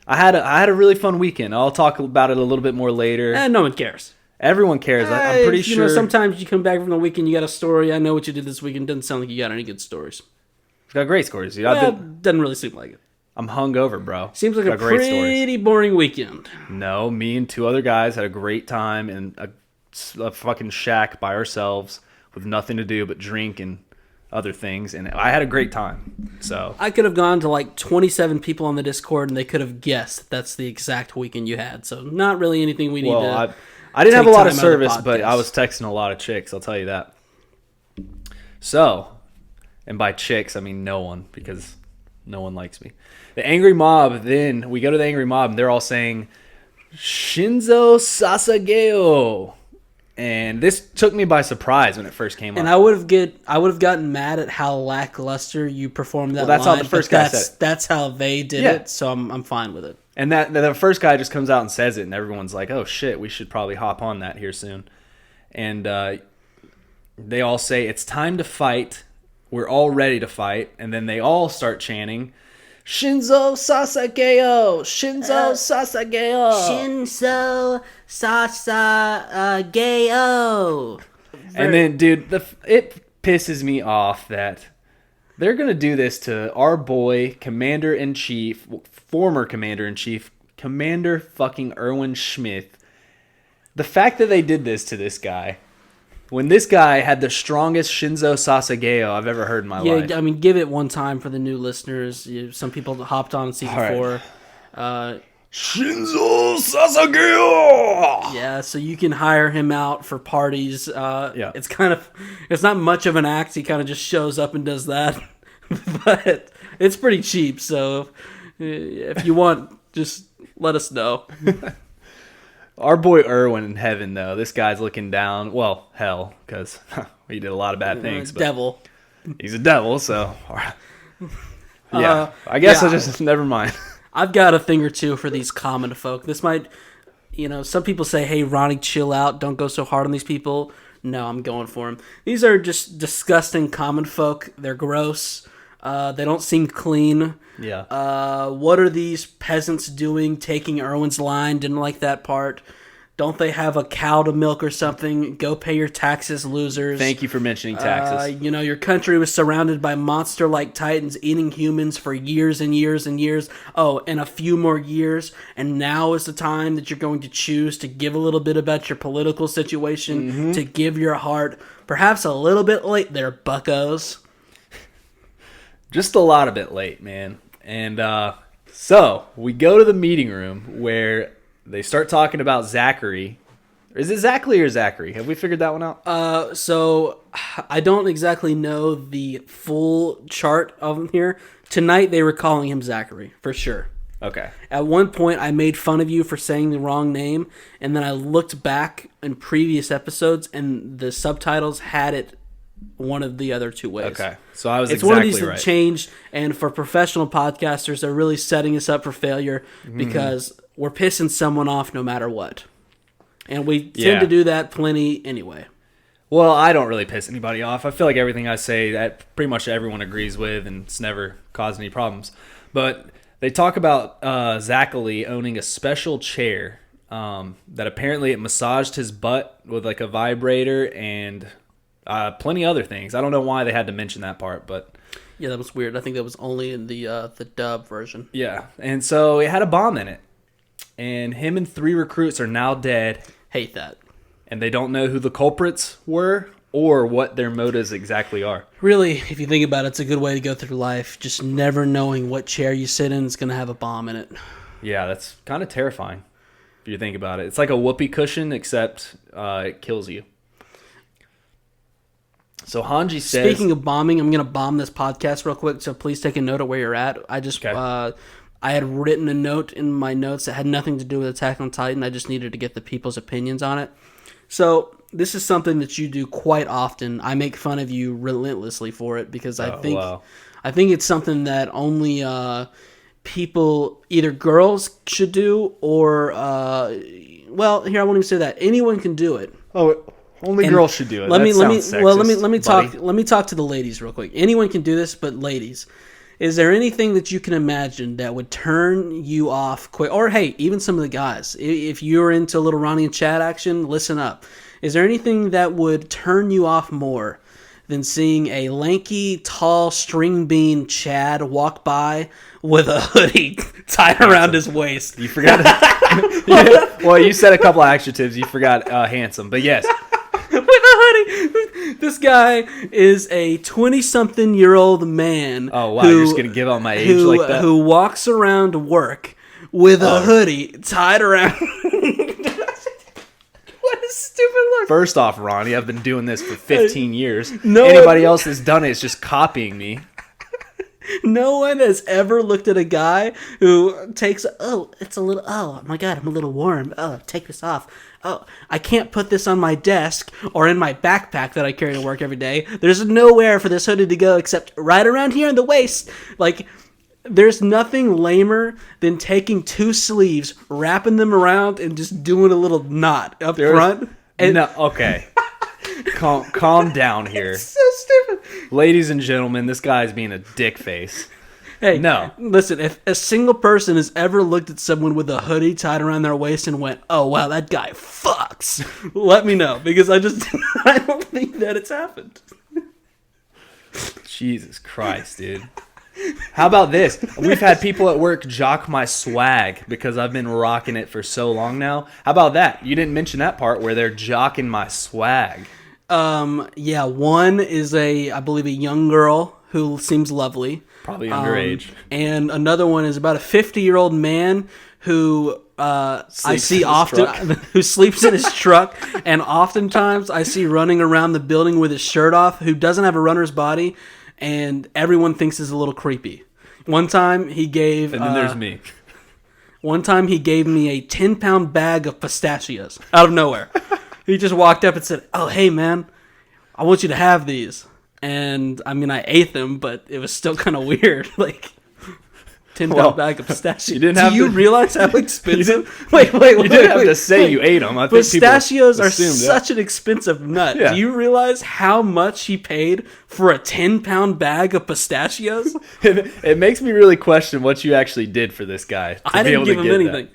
had a really fun weekend. I'll talk about it a little bit more later. No one cares. Everyone cares. I'm pretty sure. Sometimes you come back from the weekend, you got a story. I know what you did this weekend. Doesn't sound like you got any good stories. I've got great stories. Dude. Doesn't really seem like it. I'm hungover, bro. Seems like a pretty boring weekend. No, me and 2 other guys had a great time in a fucking shack by ourselves with nothing to do but drink and other things, and I had a great time. So I could have gone to like 27 people on the Discord, and they could have guessed that's the exact weekend you had. So not really anything we need to. I didn't have a lot of service, but I was texting a lot of chicks. I'll tell you that. So, and by chicks I mean no one, because no one likes me. The angry mob. Then we go to the angry mob, and they're all saying Shinzo Sasageo. And this took me by surprise when it first came up. And I would have gotten mad at how lackluster you performed that. Well, that's line, how the first guy said it. That's how they did it, so I'm fine with it. And that the first guy just comes out and says it, and everyone's like, "Oh shit, we should probably hop on that here soon." And they all say, "It's time to fight. We're all ready to fight." And then they all start chanting, Shinzo Sasageo! Shinzo Sasageo! Shinzo Sasageo! And then, dude, it pisses me off that they're going to do this to our boy, Commander-in-Chief, former Commander-in-Chief, Commander fucking Erwin Schmidt. The fact that they did this to this guy, when this guy had the strongest Shinzo Sasageo I've ever heard in my life. Yeah, I mean, give it one time for the new listeners. Some people hopped on season 4. Shinzo Sasageo! Yeah, so you can hire him out for parties. It's not much of an act. He kind of just shows up and does that. But it's pretty cheap, so if you want, just let us know. Our boy Erwin in heaven, though, this guy's looking down. Well, hell, because he did a lot of bad things. But devil. He's a devil, so. Yeah, I guess yeah. I just never mind. I've got a thing or two for these common folk. This might, some people say, hey, Ronnie, chill out. Don't go so hard on these people. No, I'm going for them. These are just disgusting common folk. They're gross. They don't seem clean. Yeah. What are these peasants doing taking Erwin's line? Didn't like that part. Don't they have a cow to milk or something? Go pay your taxes, losers. Thank you for mentioning taxes. Your country was surrounded by monster-like titans eating humans for years and years and years. Oh, and a few more years. And now is the time that you're going to choose to give a little bit about your political situation, to give your heart. Perhaps a little bit late there, buckos. Just a lot of bit late, man. And so we go to the meeting room where they start talking about Zachary. Is it Zachary or Zachary? Have we figured that one out? So I don't exactly know the full chart of him here. Tonight they were calling him Zachary, for sure. Okay. At one point I made fun of you for saying the wrong name, and then I looked back in previous episodes, and the subtitles had it one of the other two ways. Okay. So I was it's exactly one of these right. that changed, and for professional podcasters, they're really setting us up for failure because we're pissing someone off no matter what. And we tend to do that plenty anyway. Well, I don't really piss anybody off. I feel like everything I say that pretty much everyone agrees with, and it's never caused any problems. But they talk about Zachary owning a special chair that apparently it massaged his butt with like a vibrator and plenty other things. I don't know why they had to mention that part, but yeah, that was weird. I think that was only in the dub version. Yeah, and so it had a bomb in it, and him and 3 recruits are now dead. Hate that. And they don't know who the culprits were or what their motives exactly are. Really, if you think about it, it's a good way to go through life. Just never knowing what chair you sit in is going to have a bomb in it. Yeah, that's kind of terrifying if you think about it. It's like a whoopee cushion, except it kills you. So Hange says... Speaking of bombing, I'm going to bomb this podcast real quick, so please take a note of where you're at. I had written a note in my notes that had nothing to do with Attack on Titan. I just needed to get the people's opinions on it. So this is something that you do quite often. I make fun of you relentlessly for it because I think it's something that only people, either girls, should do or well, here I won't even say that. Anyone can do it. Oh, only girls should do it. Let me sexist, let me talk to the ladies real quick. Anyone can do this, but ladies, is there anything that you can imagine that would turn you off quick? Or hey, even some of the guys, if you're into a little Ronnie and Chad action, listen up. Is there anything that would turn you off more than seeing a lanky, tall, string bean Chad walk by with a hoodie tied around his waist? You forgot. Well, you said a couple of adjectives. You forgot handsome, but yes. With a hoodie. This guy is a 20-something-year-old man. Oh, wow. You're just going to give out my age like that? Who walks around work with a hoodie tied around. What a stupid look. First off, Ronnie, I've been doing this for 15 years. Anybody Anybody else that's done it is just copying me. No one has ever looked at a guy who takes, oh my God, I'm a little warm. Oh, take this off. Oh, I can't put this on my desk or in my backpack that I carry to work every day. There's nowhere for this hoodie to go except right around here in the waist. Like, there's nothing lamer than taking 2 sleeves, wrapping them around, and just doing a little knot up front. No, okay. Calm down here. It's so stupid. Ladies and gentlemen, this guy's being a dick face. Hey, no. Listen, if a single person has ever looked at someone with a hoodie tied around their waist and went, oh, wow, that guy fucks, let me know, because I don't think that it's happened. Jesus Christ, dude. How about this? We've had people at work jock my swag because I've been rocking it for so long now. How about that? You didn't mention that part where they're jocking my swag. Yeah, one is I believe a young girl who seems lovely. Probably underage. And another one is about a 50-year-old man who I see often, who sleeps in his truck, and oftentimes I see running around the building with his shirt off, who doesn't have a runner's body, and everyone thinks is a little creepy. One time he gave... And then there's me. One time he gave me a 10-pound bag of pistachios out of nowhere. He just walked up and said, oh, hey, man, I want you to have these. And I mean, I ate them, but it was still kind of weird. Like 10-pound bag of pistachios. Do you realize how expensive? Wait. You didn't have to say you ate them. I think pistachios are such an expensive nut. Yeah. Do you realize how much he paid for a 10-pound bag of pistachios? It makes me really question what you actually did for this guy. I didn't give him anything.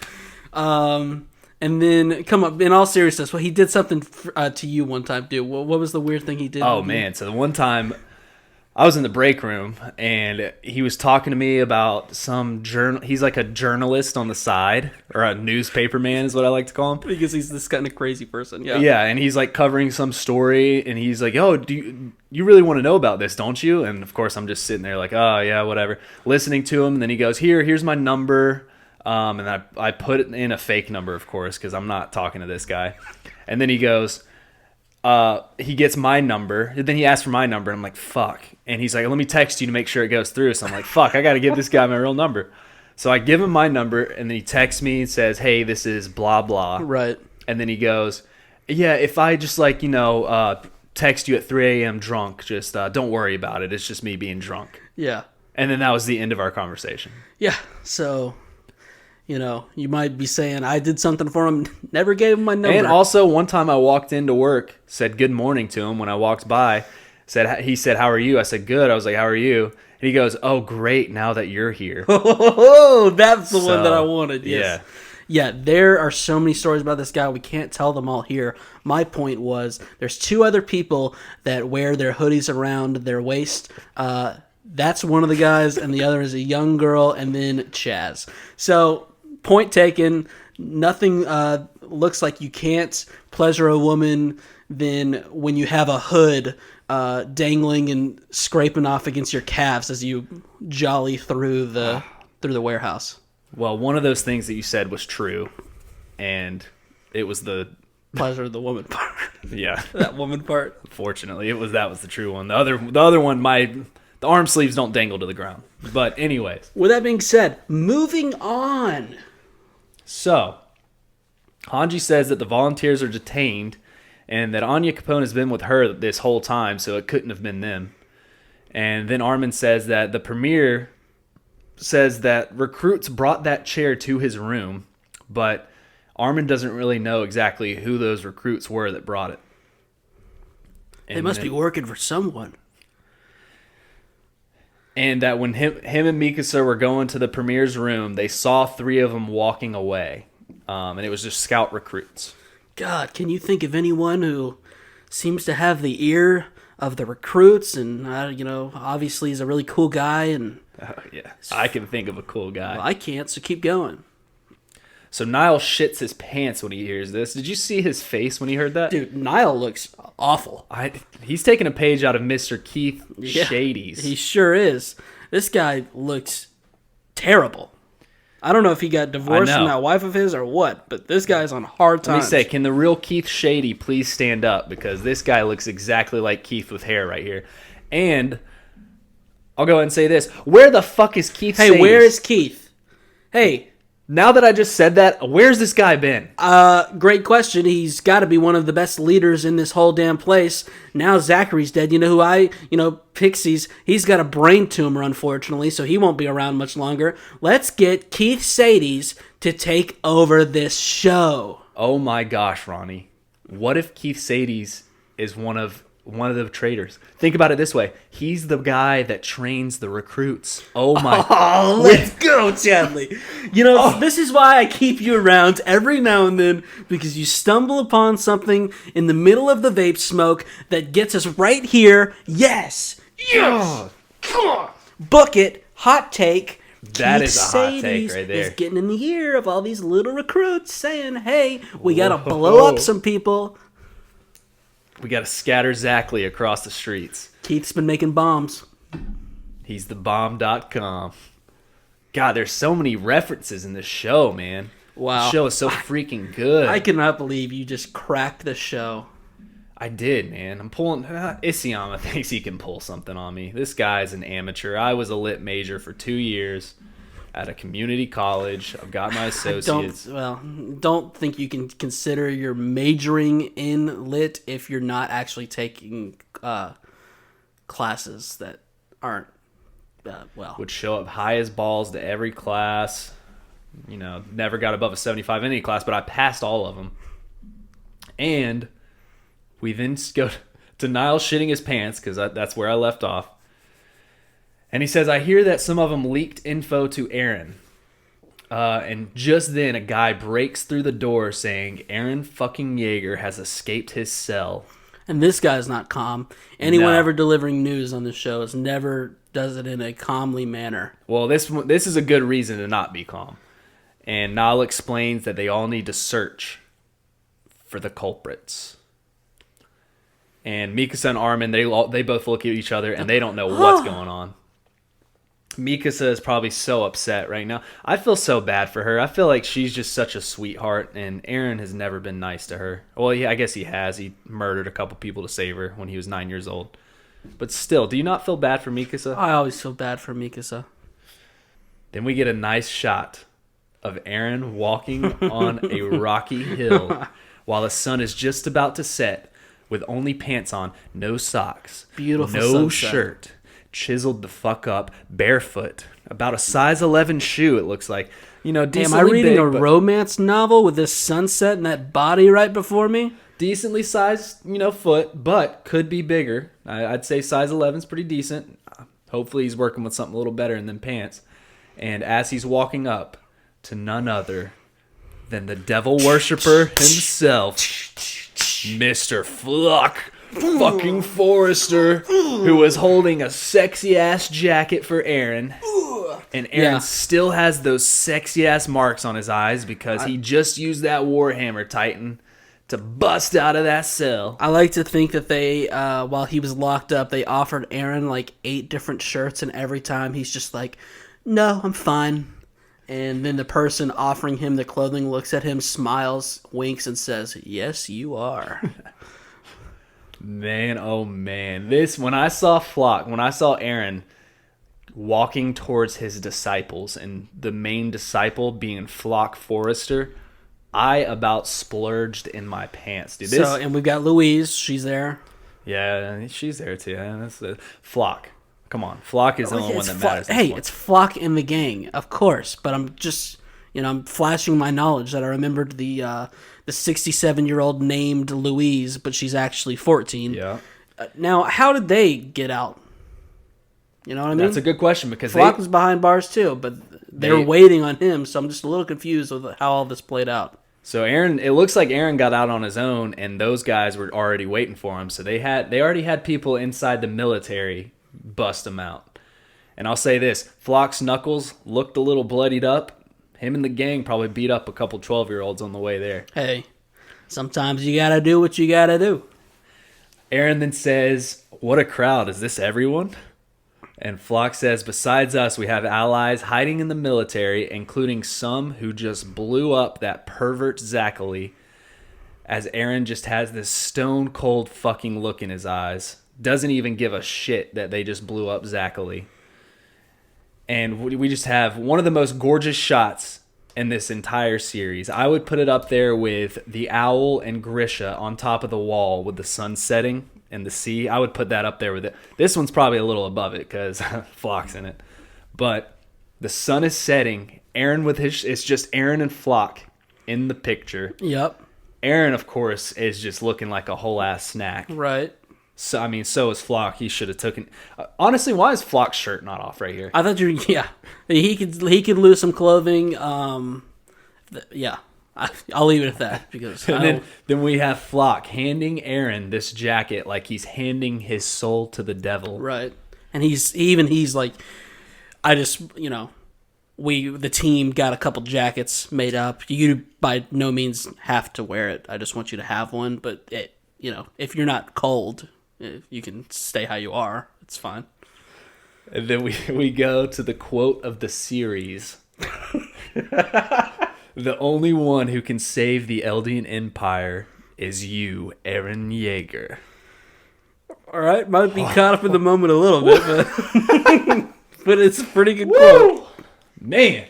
And then, come up, in all seriousness, well, he did something to you one time, dude. What was the weird thing he did? Oh, man. So the one time I was in the break room, and he was talking to me about some journal. He's like a journalist on the side, or a newspaper man is what I like to call him. Because he's this kind of crazy person, yeah. Yeah, and he's like covering some story, and he's like, oh, you really want to know about this, don't you? And, of course, I'm just sitting there like, oh, yeah, whatever. Listening to him, and then he goes, here's my number. And I put in a fake number, of course, because I'm not talking to this guy. And then he goes, he gets my number. And then he asks for my number, and I'm like, fuck. And he's like, let me text you to make sure it goes through. So I'm like, fuck, I got to give this guy my real number. So I give him my number, and then he texts me and says, hey, this is blah, blah. Right. And then he goes, yeah, if I just text you at 3 a.m. drunk, just don't worry about it. It's just me being drunk. Yeah. And then that was the end of our conversation. Yeah, so... you might be saying, I did something for him, never gave him my number. And also, one time I walked into work, said good morning to him when I walked by. He said, how are you? I said, good. I was like, how are you? And he goes, oh, great, now that you're here. Oh, that's the one that I wanted, yes. Yeah, there are so many stories about this guy. We can't tell them all here. My point was, there's 2 other people that wear their hoodies around their waist. That's one of the guys, and the other is a young girl, and then Chaz. So... point taken. Nothing looks like you can't pleasure a woman than when you have a hood dangling and scraping off against your calves as you jolly through the warehouse. Well, one of those things that you said was true, and it was the pleasure of the woman part. Yeah, that woman part. Fortunately, that was the true one. The other one, the arm sleeves don't dangle to the ground. But anyways, with that being said, moving on. So, Hange says that the volunteers are detained and that Anya Capone has been with her this whole time, so it couldn't have been them. And then Armin says that the premier says that recruits brought that chair to his room, but Armin doesn't really know exactly who those recruits were that brought it. They must be working for someone. And that when him and Mikasa were going to the premier's room, they saw 3 of them walking away. And it was just scout recruits. God, can you think of anyone who seems to have the ear of the recruits and, obviously is a really cool guy? And yeah, I can think of a cool guy. Well, I can't, so keep going. So Niall shits his pants when he hears this. Did you see his face when he heard that? Dude, Niall looks awful. He's taking a page out of Mr. Keith Shady's. He sure is. This guy looks terrible. I don't know if he got divorced from that wife of his or what, but this guy's on hard times. Let me say, can the real Keith Shady please stand up? Because this guy looks exactly like Keith with hair right here. And I'll go ahead and say this. Where the fuck is Keith Shady? Hey, where is Keith? Hey. Now that I just said that, where's this guy been? Great question. He's got to be one of the best leaders in this whole damn place. Now Zachary's dead. You know who Pixies, he's got a brain tumor, unfortunately, so he won't be around much longer. Let's get Keith Sadie's to take over this show. Oh my gosh, Ronnie. What if Keith Sadie's is one of the traitors? Think about it this way. He's the guy that trains the recruits. Oh my. Oh, let's go, Chadley. This is why I keep you around every now and then, because you stumble upon something in the middle of the vape smoke that gets us right here. Yes. Book it. Hot take. That is a hot take right there. Is getting in the ear of all these little recruits saying, hey, we got to blow up some people. We got to scatter Zachary across the streets. Keith's been making bombs. He's the bomb.com. God, there's so many references in this show, man. Wow. The show is so freaking good. I cannot believe you just cracked the show. I did, man. I'm pulling... Isayama thinks he can pull something on me. This guy's an amateur. I was a lit major for 2 years at a community college. I've got my associates. Don't think you can consider you're majoring in lit if you're not actually taking classes that aren't well. Would show up high as balls to every class. Never got above a 75 in any class, but I passed all of them. And we then go to Niall shitting his pants, because that's where I left off. And he says, I hear that some of them leaked info to Aaron. And just then a guy breaks through the door saying Aaron fucking Yeager has escaped his cell. And this guy's not calm. Anyone No. ever delivering news on this show never does it in a calmly manner. Well, this is a good reason to not be calm. And Niall explains that they all need to search for the culprits. And Mikasa and Armin, they both look at each other and they don't know what's going on. Mikasa is probably so upset right now. I feel so bad for her. I feel like she's just such a sweetheart, and Aaron has never been nice to her. Well, yeah, I guess he has. He murdered a couple people to save her when he was 9 years old. But still, do you not feel bad for Mikasa? I always feel bad for Mikasa. Then we get a nice shot of Aaron walking on a rocky hill while the sun is just about to set, with only pants on, no socks, Beautiful no sunset. shirt, chiseled the fuck up, barefoot, about a size 11 shoe, it looks like. Decently Am I reading big, a but romance novel with this sunset and that body right before me? decently sized, foot, but could be bigger. I'd say size 11 is pretty decent. Hopefully he's working with something a little better than pants. And as he's walking up to none other than the devil worshiper himself, Mr. Flock fucking Forrester, who was holding a sexy ass jacket for Aaron. And Aaron still has those sexy ass marks on his eyes because he just used that Warhammer Titan to bust out of that cell. I like to think that they, while he was locked up, they offered Aaron like 8 different shirts, and every time he's just like, no, I'm fine. And then the person offering him the clothing looks at him, smiles, winks, and says, yes, you are. Man, oh man. When I saw Aaron walking towards his disciples, and the main disciple being Flock Forrester, I about splurged in my pants, dude. And we've got Louise. She's there. Yeah, she's there too. That's Flock. Come on, Flock is the only one that matters. Hey, it's Flock in the gang, of course. But I'm just, I'm flashing my knowledge that I remembered the 67-year-old named Louise, but she's actually 14. Yeah. Now, how did they get out? You know what I mean? That's a good question, because Flock was behind bars too, but they were waiting on him, so I'm just a little confused with how all this played out. So it looks like Aaron got out on his own, and those guys were already waiting for him. So they already had people inside the military bust him out. And I'll say this, Flock's knuckles looked a little bloodied up. Him and the gang probably beat up a couple 12-year-olds on the way there. Hey, sometimes you gotta do what you gotta do. Aaron then says, what a crowd, is this everyone? And Flock says, besides us, we have allies hiding in the military, including some who just blew up that pervert Zachary, as Aaron just has this stone cold fucking look in his eyes. Doesn't even give a shit that they just blew up Zachary. And we just have one of the most gorgeous shots in this entire series. I would put it up there with the owl and Grisha on top of the wall with the sun setting and the sea. I would put that up there with it. This one's probably a little above it because Flock's in it. But the sun is setting. It's just Aaron and Flock in the picture. Yep. Aaron, of course, is just looking like a whole ass snack. Right. So so is Flock. He should have taken. Honestly, why is Flock's shirt not off right here? I thought he could lose some clothing. I'll leave it at that because. And then we have Flock handing Aaron this jacket like he's handing his soul to the devil. Right, and he's like, I just the team got a couple jackets made up. You by no means have to wear it. I just want you to have one, but if you're not cold, you can stay how you are. It's fine. And then we go to the quote of the series. The only one who can save the Eldian Empire is you, Aaron Yeager. All right, might be caught up in the moment a little bit, but it's a pretty good quote. Man,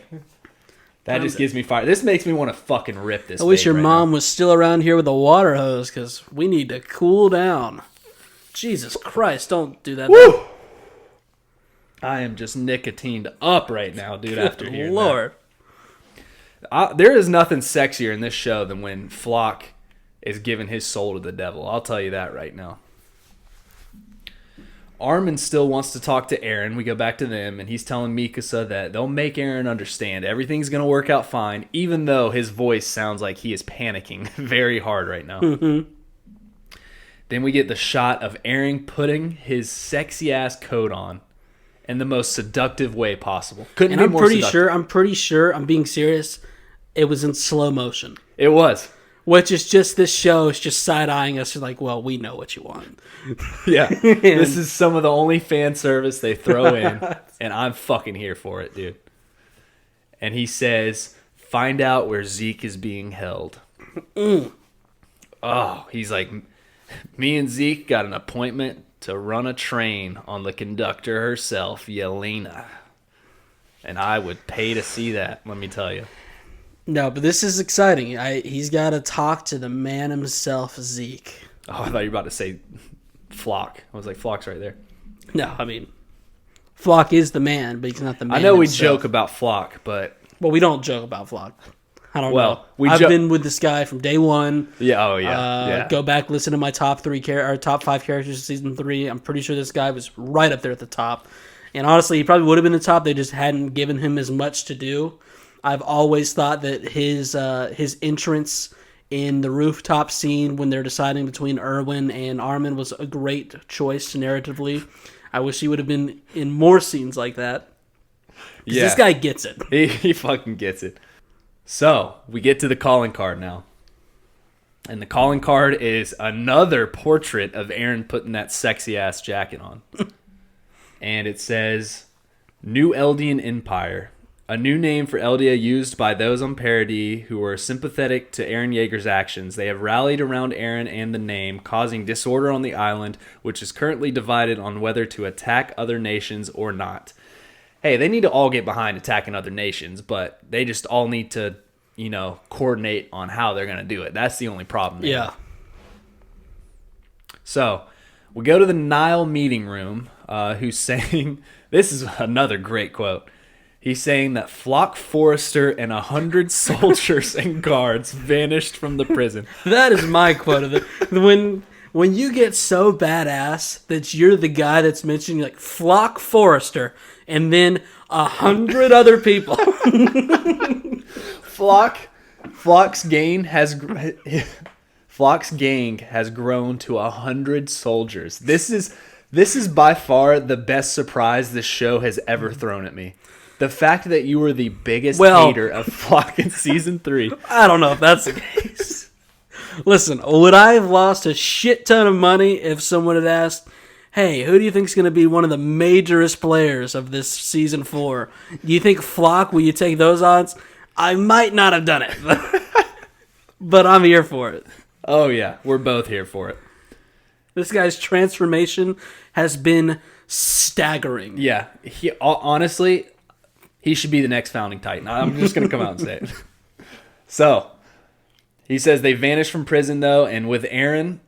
that just gives me fire. This makes me want to fucking rip this. I wish your right mom now. was still around here with a water hose because we need to cool down. Jesus Christ, don't do that. Woo! I am just nicotined up right now, dude, after hearing Lord. that. There is nothing sexier in this show than when Flock is giving his soul to the devil. I'll tell you that right now. Armin still wants to talk to Eren. We go back to them, and he's telling Mikasa that they'll make Eren understand. Everything's going to work out fine, even though his voice sounds like he is panicking very hard right now. Mm-hmm. Then we get the shot of Eren putting his sexy-ass coat on in the most seductive way possible. Couldn't And be I'm more pretty seductive. sure, I'm being serious, it was in slow motion. It was. Which is just, this show is just side-eyeing us. Like, well, we know what you want. Yeah. This is some of the only fan service they throw in, and I'm fucking here for it, dude. And he says, find out where Zeke is being held. Oh, he's like, me and Zeke got an appointment to run a train on the conductor herself, Yelena. And I would pay to see that, let me tell you. No, but this is exciting. He's got to talk to the man himself, Zeke. Oh, I thought you were about to say Flock. I was like, Flock's right there. No, I mean, Flock is the man, but he's not the man I know we himself. joke about Flock, but... Well, we don't joke about Flock. I don't know. I've been with this guy from day one. Yeah, yeah. Go back, listen to my top 5 characters of season 3. I'm pretty sure this guy was right up there at the top. And honestly, he probably would have been the top. They just hadn't given him as much to do. I've always thought that his entrance in the rooftop scene when they're deciding between Erwin and Armin was a great choice narratively. I wish he would have been in more scenes like that. Yeah. This guy gets it. He fucking gets it. So, we get to the calling card now. And the calling card is another portrait of Eren putting that sexy-ass jacket on. And it says, New Eldian Empire. A new name for Eldia used by those on Paradis who were sympathetic to Eren Yeager's actions. They have rallied around Eren and the name, causing disorder on the island, which is currently divided on whether to attack other nations or not. Hey, they need to all get behind attacking other nations, but they just all need to, coordinate on how they're going to do it. That's the only problem there. Yeah. So, we go to the Nile meeting room, who's saying, this is another great quote. He's saying that Flock Forrester and 100 soldiers and guards vanished from the prison. That is my quote of it. When you get so badass that you're the guy that's mentioning like Flock Forrester and then 100 other people. Flock's gang has grown to 100 soldiers. This is by far the best surprise this show has ever thrown at me. The fact that you were the biggest hater of Flock in Season 3. I don't know if that's the case. Listen, would I have lost a shit ton of money if someone had asked, hey, who do you think is going to be one of the majorest players of this Season 4? Do you think Flock, will you take those odds? I might not have done it. But I'm here for it. Oh, yeah. We're both here for it. This guy's transformation has been staggering. Yeah. Honestly... He should be the next founding titan. I'm just going to come out and say it. So, he says they vanished from prison, though, and with Eren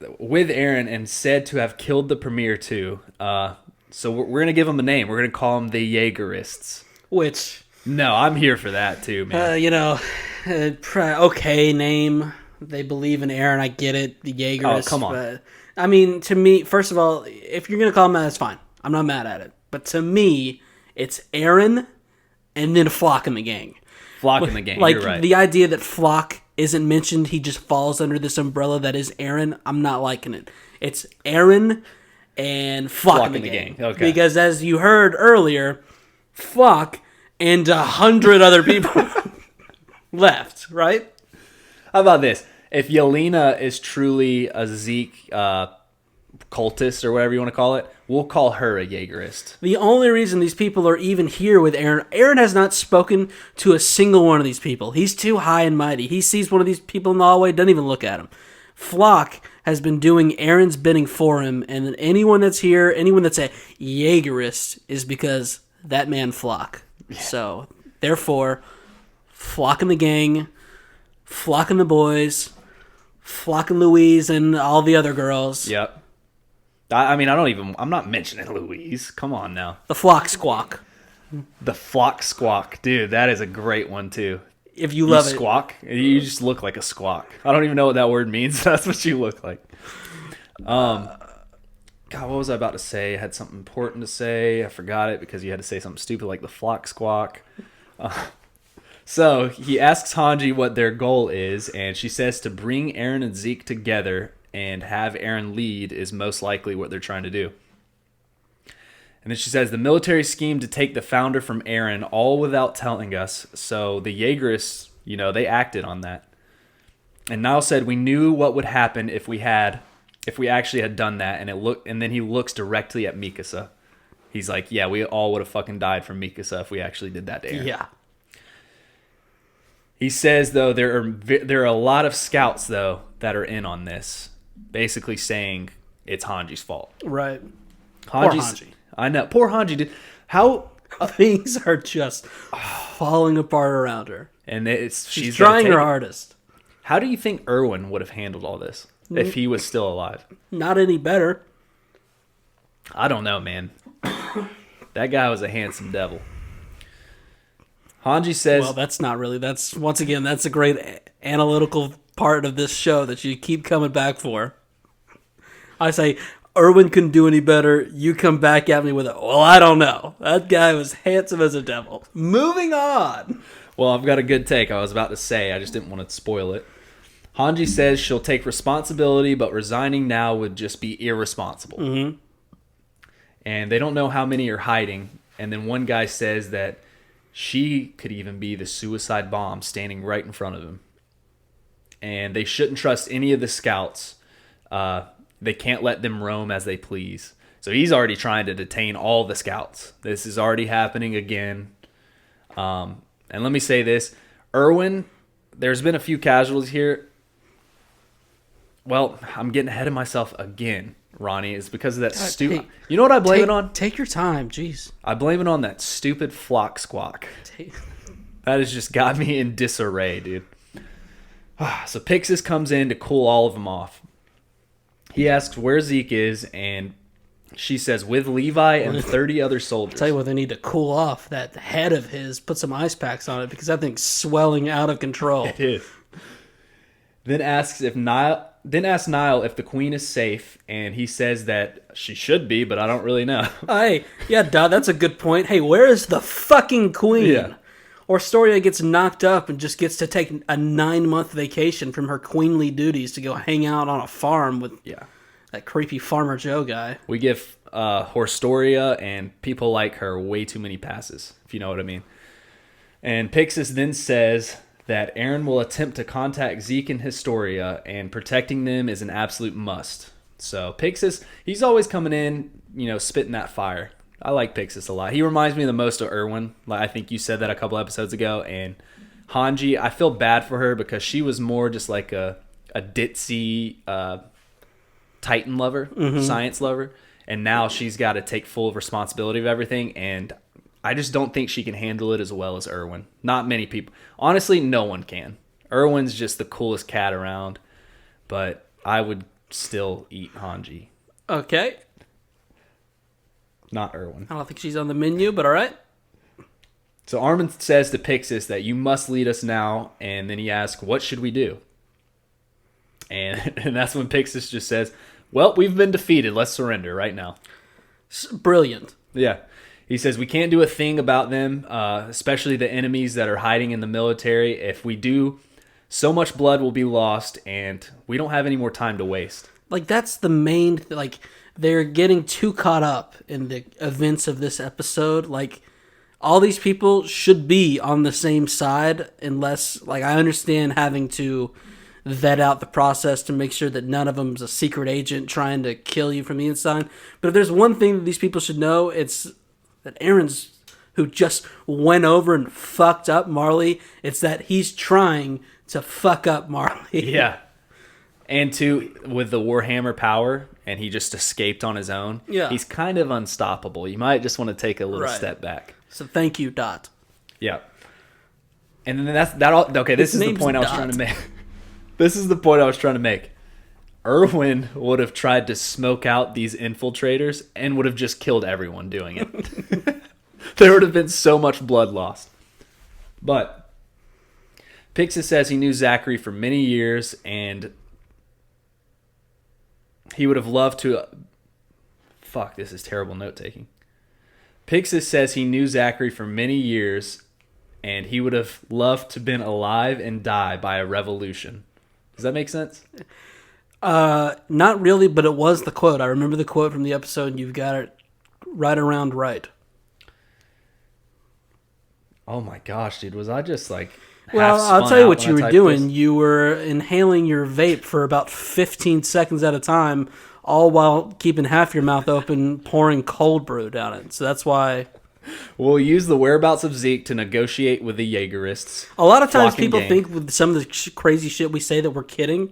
and said to have killed the Premier, too. So we're going to give them a name. We're going to call them the Jaegerists. Which... No, I'm here for that, too, man. Okay name. They believe in Eren. I get it. The Jaegerists. Oh, come on. But, I mean, to me, first of all, if you're going to call them that, that's fine. I'm not mad at it. But to me... It's Eren and then Flock and the gang. Flock and the gang, like, you're right. The idea that Flock isn't mentioned, he just falls under this umbrella that is Eren, I'm not liking it. It's Eren and Flock and the gang. Okay. Because as you heard earlier, Flock and 100 other people left, right? How about this? If Yelena is truly a Zeke cultist or whatever you want to call it, we'll call her a Jaegerist. The only reason these people are even here with Eren has not spoken to a single one of these people. He's too high and mighty. He sees one of these people in the hallway, doesn't even look at him. Flock has been doing Eren's bidding for him, and anyone that's here, anyone that's a Jaegerist, is because that man Flock. Yeah. So, therefore, Flock and the gang, Flock and the boys, Flock and Louise and all the other girls. Yep. I'm not mentioning Louise. Come on now. The Flock Squawk. The Flock Squawk. Dude, that is a great one, too. If you love it. Squawk? You just look like a squawk. I don't even know what that word means. That's what you look like. God, what was I about to say? I had something important to say. I forgot it because you had to say something stupid like the Flock Squawk. So he asks Hange what their goal is, and she says to bring Aaron and Zeke together and have Aaron lead is most likely what they're trying to do. And then she says the military scheme to take the founder from Aaron all without telling us. So the Jaegerists, they acted on that. And Niall said we knew what would happen if we actually had done that. And then he looks directly at Mikasa. He's like, yeah, we all would have fucking died from Mikasa if we actually did that to Aaron. Yeah. He says though there are a lot of scouts though that are in on this, basically saying it's Hanji's fault. Right. Poor Poor Hange. I know. Poor Hange. Dude. How things are just falling apart around her. And she's trying her hardest. How do you think Erwin would have handled all this if he was still alive? Not any better. I don't know, man. That guy was a handsome devil. Hange says... Well, that's not really. That's a great analytical part of this show that you keep coming back for. I say, Erwin couldn't do any better. You come back at me with well, I don't know. That guy was handsome as a devil. Moving on. Well, I've got a good take I was about to say. I just didn't want to spoil it. Hange says she'll take responsibility, but resigning now would just be irresponsible. Mm-hmm. And they don't know how many are hiding. And then one guy says that she could even be the suicide bomb standing right in front of him. And they shouldn't trust any of the scouts. They can't let them roam as they please. So he's already trying to detain all the scouts. This is already happening again. And let me say this. Erwin, there's been a few casualties here. Well, I'm getting ahead of myself again, Ronnie. It's because of that stupid... You know what I blame it on? Take your time, jeez. I blame it on that stupid Flock Squawk. That has just got me in disarray, dude. So Pixis comes in to cool all of them off. He asks where Zeke is, and she says with Levi and 30 other soldiers. Tell you what, they need to cool off that head of his. Put some ice packs on it because that thing's swelling out of control. It is. Then asks Niall if the queen is safe, and he says that she should be, but I don't really know. Hey, yeah, duh, that's a good point. Hey, where is the fucking queen? Yeah. Or Storia gets knocked up and just gets to take a 9-month vacation from her queenly duties to go hang out on a farm with that creepy Farmer Joe guy. We give Horstoria and people like her way too many passes, if you know what I mean. And Pixis then says that Aaron will attempt to contact Zeke and Historia, and protecting them is an absolute must. So Pixis, he's always coming in, spitting that fire. I like Pixis a lot. He reminds me the most of Erwin. Like I think you said that a couple episodes ago. And Hange, I feel bad for her because she was more just like a ditzy Titan lover, science lover. And now she's got to take full responsibility of everything. And I just don't think she can handle it as well as Erwin. Not many people. Honestly, no one can. Erwin's just the coolest cat around. But I would still eat Hange. Okay. Not Erwin. I don't think she's on the menu, but all right. So Armin says to Pixis that you must lead us now, and then he asks, what should we do? And that's when Pixis just says, well, we've been defeated. Let's surrender right now. Brilliant. Yeah. He says we can't do a thing about them, especially the enemies that are hiding in the military. If we do, so much blood will be lost, and we don't have any more time to waste. Like, that's the main... They're getting too caught up in the events of this episode. Like, all these people should be on the same side unless, I understand having to vet out the process to make sure that none of them's a secret agent trying to kill you from the inside. But if there's one thing that these people should know, it's that Aaron's, who just went over and fucked up Marley, it's that he's trying to fuck up Marley. Yeah. And with the Warhammer power, and he just escaped on his own, he's kind of unstoppable. You might just want to take a little step back. So thank you, Dot. Yeah. And then that's that all. Okay, this is the point I was trying to make. This is the point I was trying to make. Irwin would have tried to smoke out these infiltrators and would have just killed everyone doing it. There would have been so much blood lost. But Pixis says he knew Zachary for many years and he would have loved to... Fuck, this is terrible note-taking. Pixis says he knew Zachary for many years and he would have loved to have been alive and die by a revolution. Does that make sense? Not really, but it was the quote. I remember the quote from the episode, and you've got it right around right. Oh my gosh, dude. Was I just like... Well, I'll tell you what you were doing. This? You were inhaling your vape for about 15 seconds at a time, all while keeping half your mouth open, pouring cold brew down it. So that's why... We'll use the whereabouts of Zeke to negotiate with the Jaegerists. A lot of times people think with some of the crazy shit we say that we're kidding.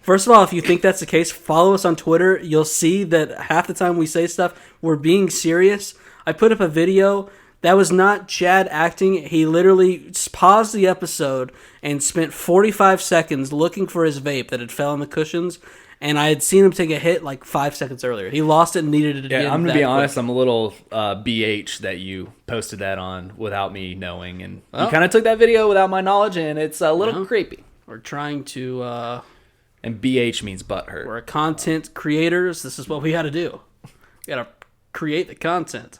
First of all, if you think that's the case, follow us on Twitter. You'll see that half the time we say stuff, we're being serious. I put up a video. That was not Chad acting. He literally paused the episode and spent 45 seconds looking for his vape that had fell on the cushions. And I had seen him take a hit like 5 seconds earlier. He lost it and needed it again. Yeah, I'm going to be honest. I'm a little BH that you posted that on without me knowing. And you kind of took that video without my knowledge, and it's a little creepy. We're trying to... and BH means butthurt. We're content creators. This is what we got to do. We got to create the content.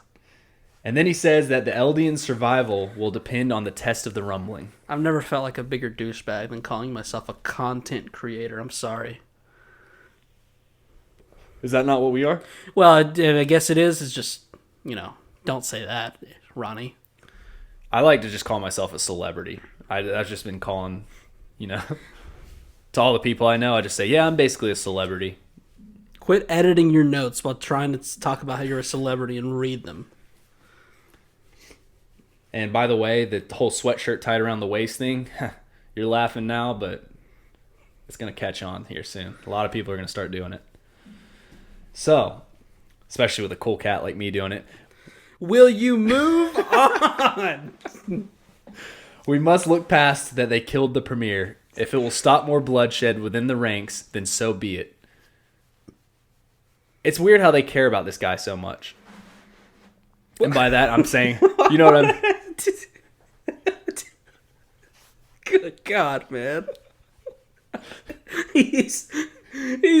And then he says that the Eldian survival will depend on the test of the rumbling. I've never felt like a bigger douchebag than calling myself a content creator. I'm sorry. Is that not what we are? Well, I guess it is. It's just, don't say that, Ronnie. I like to just call myself a celebrity. I've just been calling, to all the people I know, I just say, yeah, I'm basically a celebrity. Quit editing your notes while trying to talk about how you're a celebrity and read them. And by the way, the whole sweatshirt tied around the waist thing, you're laughing now, but it's going to catch on here soon. A lot of people are going to start doing it. So, especially with a cool cat like me doing it. Will you move on? We must look past that they killed the premier. If it will stop more bloodshed within the ranks, then so be it. It's weird how they care about this guy so much. And by that, I'm saying, you know what I mean? Good God, man. He's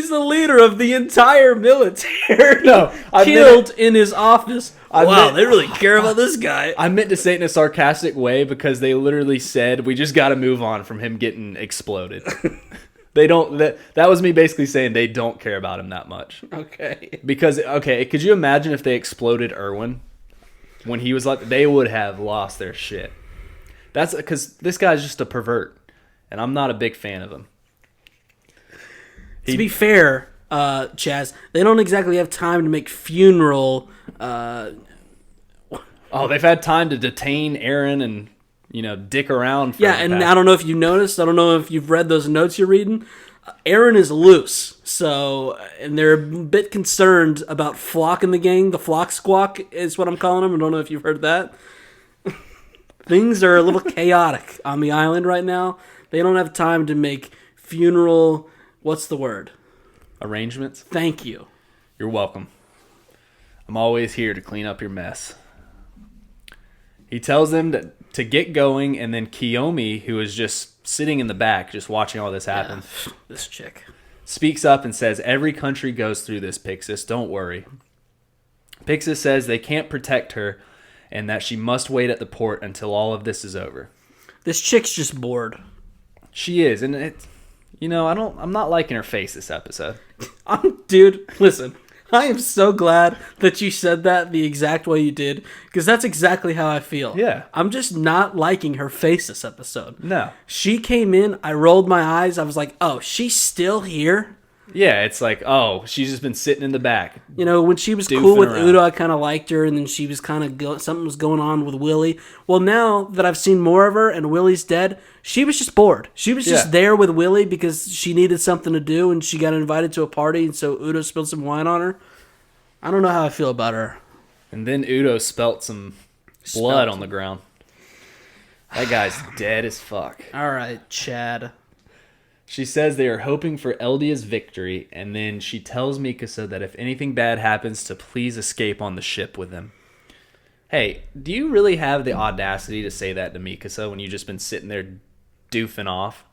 the leader of the entire military. No, killed in his office. Wow, they really care about this guy. I meant to say it in a sarcastic way because they literally said we just got to move on from him getting exploded. They don't. That was me basically saying they don't care about him that much. Okay. Because could you imagine if they exploded Irwin when he was like? They would have lost their shit. That's because this guy's just a pervert, and I'm not a big fan of him. To be fair, Chaz, they don't exactly have time to make funeral. They've had time to detain Aaron and dick around. And I don't know if you noticed. I don't know if you've read those notes you're reading. Aaron is loose, and they're a bit concerned about Flock in the gang. The Flock Squawk is what I'm calling them. I don't know if you've heard that. Things are a little chaotic on the island right now. They don't have time to make funeral. What's the word? Arrangements? Thank you. You're welcome. I'm always here to clean up your mess. He tells them to get going, and then Kiyomi, who is just sitting in the back, just watching all this happen. Yeah, this chick. Speaks up and says, every country goes through this, Pixis. Don't worry. Pixis says they can't protect her, and that she must wait at the port until all of this is over. This chick's just bored. She is, and I'm not liking her face this episode. Dude, listen. I am so glad that you said that the exact way you did, because that's exactly how I feel. Yeah. I'm just not liking her face this episode. No. She came in, I rolled my eyes, I was like, oh, she's still here? Yeah, it's like, oh, she's just been sitting in the back. When she was cool with Udo, I kind of liked her, and then she was kind of something was going on with Willie. Well, now that I've seen more of her and Willie's dead, she was just bored. She was just there with Willie because she needed something to do, and she got invited to a party, and so Udo spilled some wine on her. I don't know how I feel about her. And then Udo spelt some blood on the ground. That guy's dead as fuck. All right, Chad. She says they are hoping for Eldia's victory, and then she tells Mikasa that if anything bad happens, to please escape on the ship with them. Hey, do you really have the audacity to say that to Mikasa when you've just been sitting there doofing off?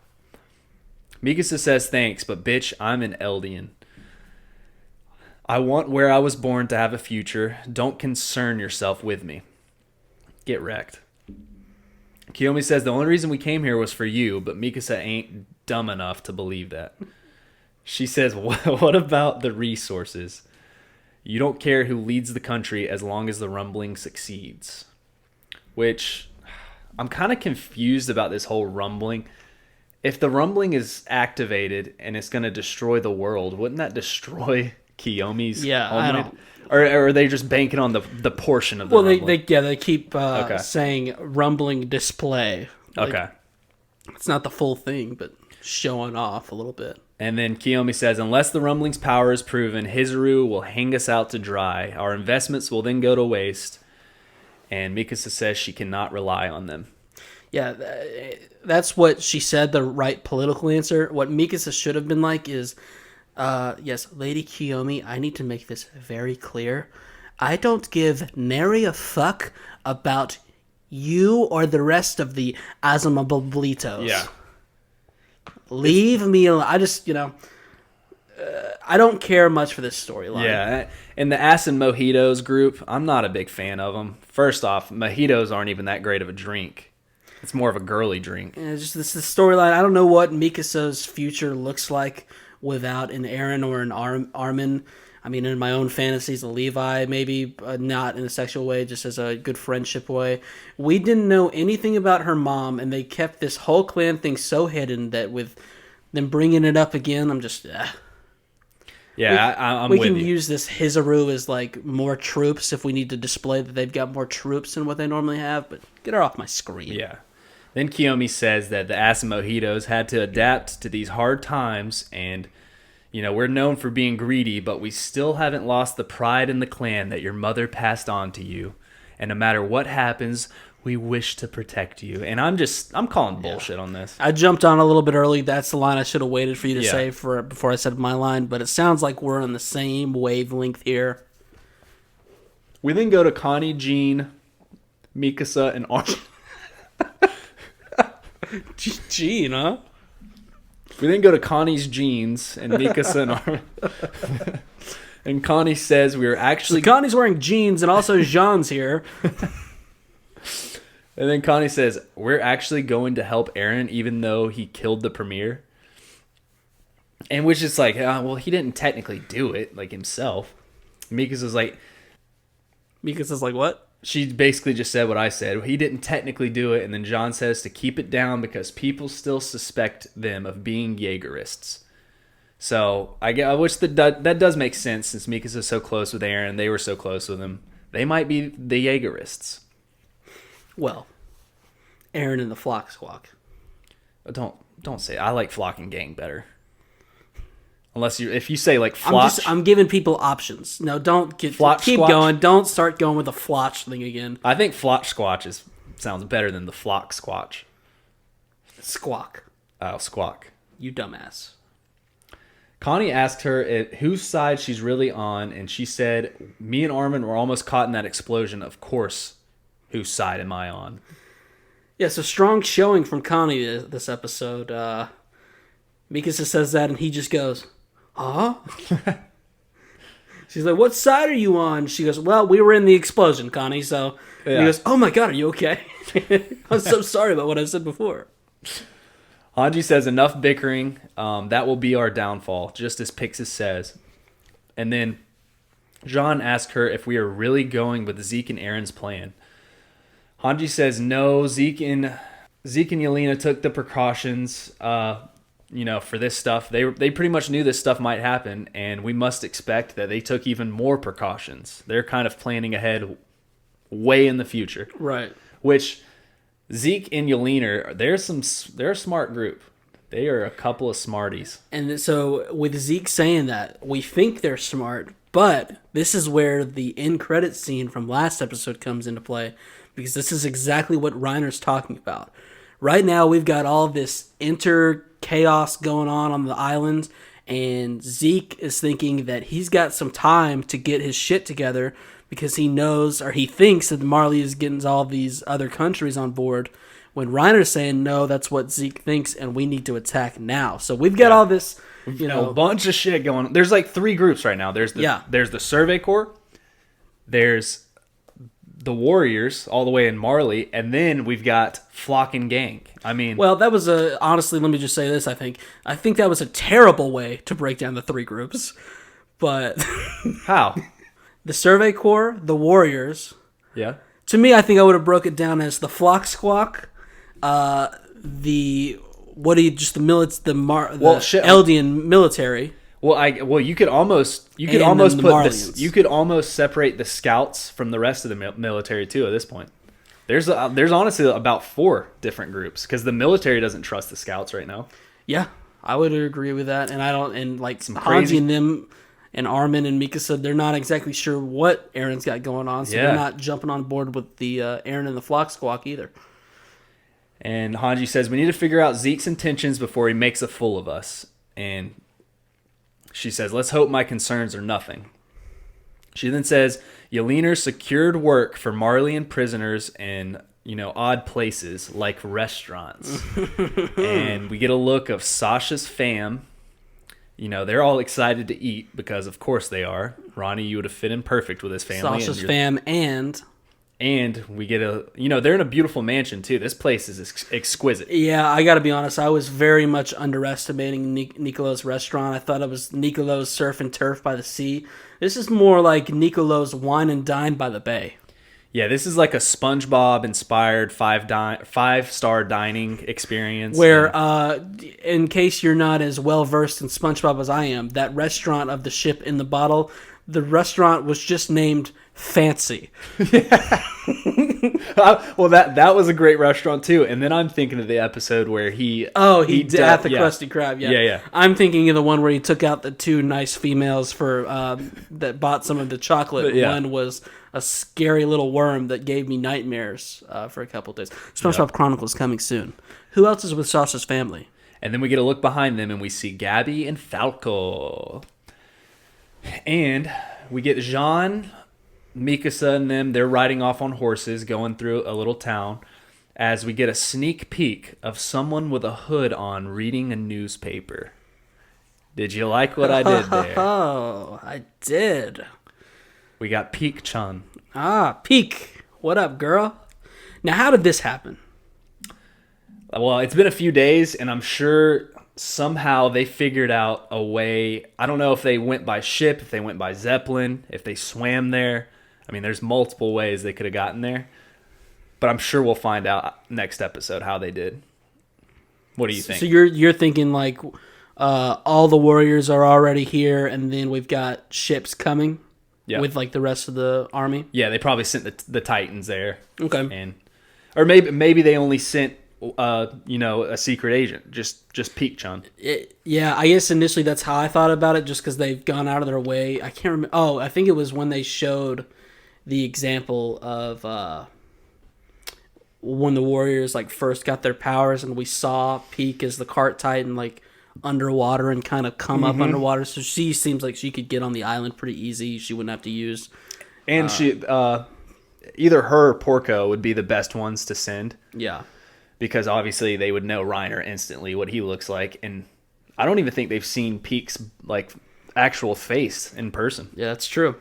Mikasa says thanks, but bitch, I'm an Eldian. I want where I was born to have a future. Don't concern yourself with me. Get wrecked. Kiyomi says the only reason we came here was for you, but Mikasa ain't dumb enough to believe that. She says, what about the resources? You don't care who leads the country as long as the rumbling succeeds. Which, I'm kind of confused about this whole rumbling. If the rumbling is activated and it's going to destroy the world, wouldn't that destroy Kiyomi's homeland? Or are they just banking on the portion of the rumbling? They keep saying rumbling display. Okay. It's not the full thing, but showing off a little bit. And then Kiyomi says, unless the rumbling's power is proven, Hizuru will hang us out to dry. Our investments will then go to waste. And Mikasa says she cannot rely on them. Yeah, that's what she said, the right political answer. What Mikasa should have been like is, yes, Lady Kiyomi, I need to make this very clear. I don't give nary a fuck about you or the rest of the Azumablitos. Yeah. Leave me alone. I just, I don't care much for this storyline. Yeah, and the Ass and Mojitos group, I'm not a big fan of them. First off, mojitos aren't even that great of a drink. It's more of a girly drink. And just this storyline, I don't know what Mikasa's future looks like without an Eren or an Armin. I mean, in my own fantasies, a Levi, maybe not in a sexual way, just as a good friendship way. We didn't know anything about her mom, and they kept this whole clan thing so hidden that with them bringing it up again, I'm just, Yeah, I'm with you. We can use this Hizuru as like more troops if we need to display that they've got more troops than what they normally have, but get her off my screen. Yeah. Then Kiyomi says that the Ass and Mojitos had to adapt to these hard times, and we're known for being greedy, but we still haven't lost the pride in the clan that your mother passed on to you. And no matter what happens, we wish to protect you. And I'm calling bullshit on this. I jumped on a little bit early. That's the line I should have waited for you to say before I said my line. But it sounds like we're on the same wavelength here. We then go to Connie, Jean, Mikasa, and Armin. Jean, huh? We then go to Connie's jeans and Mikasa and Armin. And Connie says we are actually... So Connie's wearing jeans and also Jean's here. And then Connie says, we're actually going to help Eren even though he killed the premier. And which is like, well, he didn't technically do it, like himself. Mikasa's like... Mikasa's like, what? She basically just said what I said. He didn't technically do it. And then John says to keep it down because people still suspect them of being Jaegerists. So I wish that does make sense since Mikasa's so close with Eren. They were so close with him. They might be the Jaegerists. Well, Eren and the Flock Squawk. Don't say it. I like Flock and Gang better. If you say like Flotch. I'm giving people options. No, don't keep Squatch. going. Don't start going with the Flotch thing again. I think Flotch Squatch sounds better than the Flock Squatch. Squawk. Oh, Squawk. You dumbass. Connie asked her whose side she's really on, and she said, me and Armin were almost caught in that explosion. Of course, whose side am I on? Yeah, so strong showing from Connie this episode. Mikasa says that, and he just goes, huh? She's like, what side are you on? She goes, well, we were in the explosion, Connie, so... Yeah. He goes, oh my god, are you okay? I'm so sorry about what I said before. Hange says, enough bickering. That will be our downfall, just as Pixis says. And then John asks her if we are really going with Zeke and Eren's plan. Hange says, no, Zeke and Yelena took the precautions... for this stuff. They pretty much knew this stuff might happen, and we must expect that they took even more precautions. They're kind of planning ahead way in the future. Right. Which Zeke and Yelena, they're a smart group. They are a couple of smarties. And so with Zeke saying that, we think they're smart, but this is where the end credit scene from last episode comes into play, because this is exactly what Reiner's talking about. Right now, we've got all this chaos going on the island, and Zeke is thinking that he's got some time to get his shit together because he knows, or he thinks, that Marley is getting all these other countries on board, when Reiner's saying, no, that's what Zeke thinks, and we need to attack now. So we've got all this, a bunch of shit going on. There's like 3 groups right now. There's the Survey Corps, there's the Warriors all the way in Marley, and then we've got Flock and Gang. I mean, well, that was honestly, let me just say this. I think that was a terrible way to break down the 3 groups. But how? The Survey Corps, the Warriors. Yeah. To me, I think I would have broke it down as the Flock Squawk, the Eldian military. Well, you could almost separate the Scouts from the rest of the military too. At this point, there's honestly about 4 different groups because the military doesn't trust the Scouts right now. Yeah, I would agree with that, and I don't. And like Hange and them, and Armin and Mikasa, they're not exactly sure what Aaron's got going on, so they're not jumping on board with the Aaron and the Flock Squawk either. And Hanji says, we need to figure out Zeke's intentions before he makes a fool of us. And she says, let's hope my concerns are nothing. She then says, Yelena secured work for Marley and prisoners in, odd places like restaurants. And we get a look of Sasha's fam. They're all excited to eat because, of course, they are. Ronnie, you would have fit in perfect with his family. Sasha's fam And we get they're in a beautiful mansion, too. This place is exquisite. Yeah, I got to be honest. I was very much underestimating Nicolo's restaurant. I thought it was Nicolo's Surf and Turf by the sea. This is more like Nicolo's Wine and Dine by the Bay. Yeah, this is like a SpongeBob-inspired 5-star dining experience. Where, in case you're not as well-versed in SpongeBob as I am, that restaurant of the ship in the bottle, the restaurant was just named Fancy. Well, that was a great restaurant too. And then I'm thinking of the episode where he at the Krusty Krab. Yeah. I'm thinking of the one where he took out the 2 nice females for that bought some of the chocolate. One was a scary little worm that gave me nightmares for a couple of days. SpongeBob Chronicles coming soon. Who else is with Sasha's family? And then we get a look behind them and we see Gabby and Falco. And we get Jean, Mikasa, and them. They're riding off on horses, going through a little town, as we get a sneak peek of someone with a hood on reading a newspaper. Did you like what I did there? Oh, I did. We got Peek-chan. Peek. What up, girl? Now, how did this happen? Well, it's been a few days, and I'm sure somehow they figured out a way. I don't know if they went by ship, if they went by Zeppelin, if they swam there. I mean, there's multiple ways they could have gotten there. But I'm sure we'll find out next episode how they did. What do you think? So you're thinking like all the warriors are already here, and then we've got ships coming with like the rest of the army? Yeah, they probably sent the Titans there. Okay. Or maybe they only sent a secret agent, just Peek-chan. Yeah, I guess initially that's how I thought about it, just because they've gone out of their way. I can't remember. Oh, I think it was when they showed the example of when the warriors like first got their powers, and we saw Peek as the cart titan like underwater and kind of come up underwater. So she seems like she could get on the island pretty easy. She wouldn't have to use. And she either her or Porco would be the best ones to send. Yeah. Because obviously they would know Reiner instantly what he looks like, and I don't even think they've seen Peek's like actual face in person. Yeah, that's true.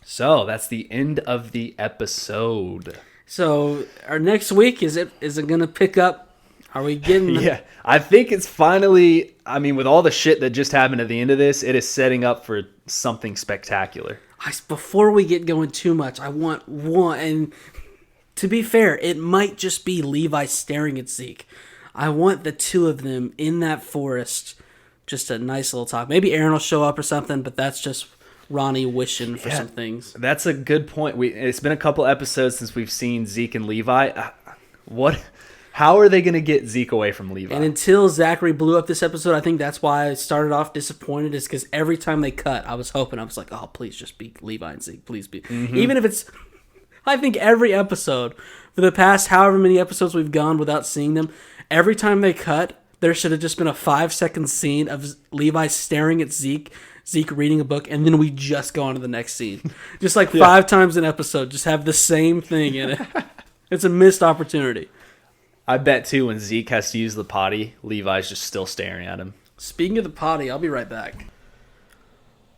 So that's the end of the episode. So our next week is it gonna pick up? Are we getting? Yeah, I think it's finally. I mean, with all the shit that just happened at the end of this, it is setting up for something spectacular. Before we get going too much, I want one and. To be fair, it might just be Levi staring at Zeke. I want the 2 of them in that forest. Just a nice little talk. Maybe Aaron will show up or something, but that's just Ronnie wishing for some things. That's a good point. It's been a couple episodes since we've seen Zeke and Levi. How are they going to get Zeke away from Levi? And until Zachary blew up this episode, I think that's why I started off disappointed, is because every time they cut, I was like, oh, please just be Levi and Zeke. Please be. Mm-hmm. Even if it's... I think every episode, for the past however many episodes we've gone without seeing them, every time they cut there should have just been a 5-second scene of Levi staring at Zeke reading a book, and then we just go on to the next scene. Just like 5 times an episode, just have the same thing in it. It's a missed opportunity. I bet, too, when Zeke has to use the potty, Levi's just still staring at him. Speaking of the potty, I'll be right back.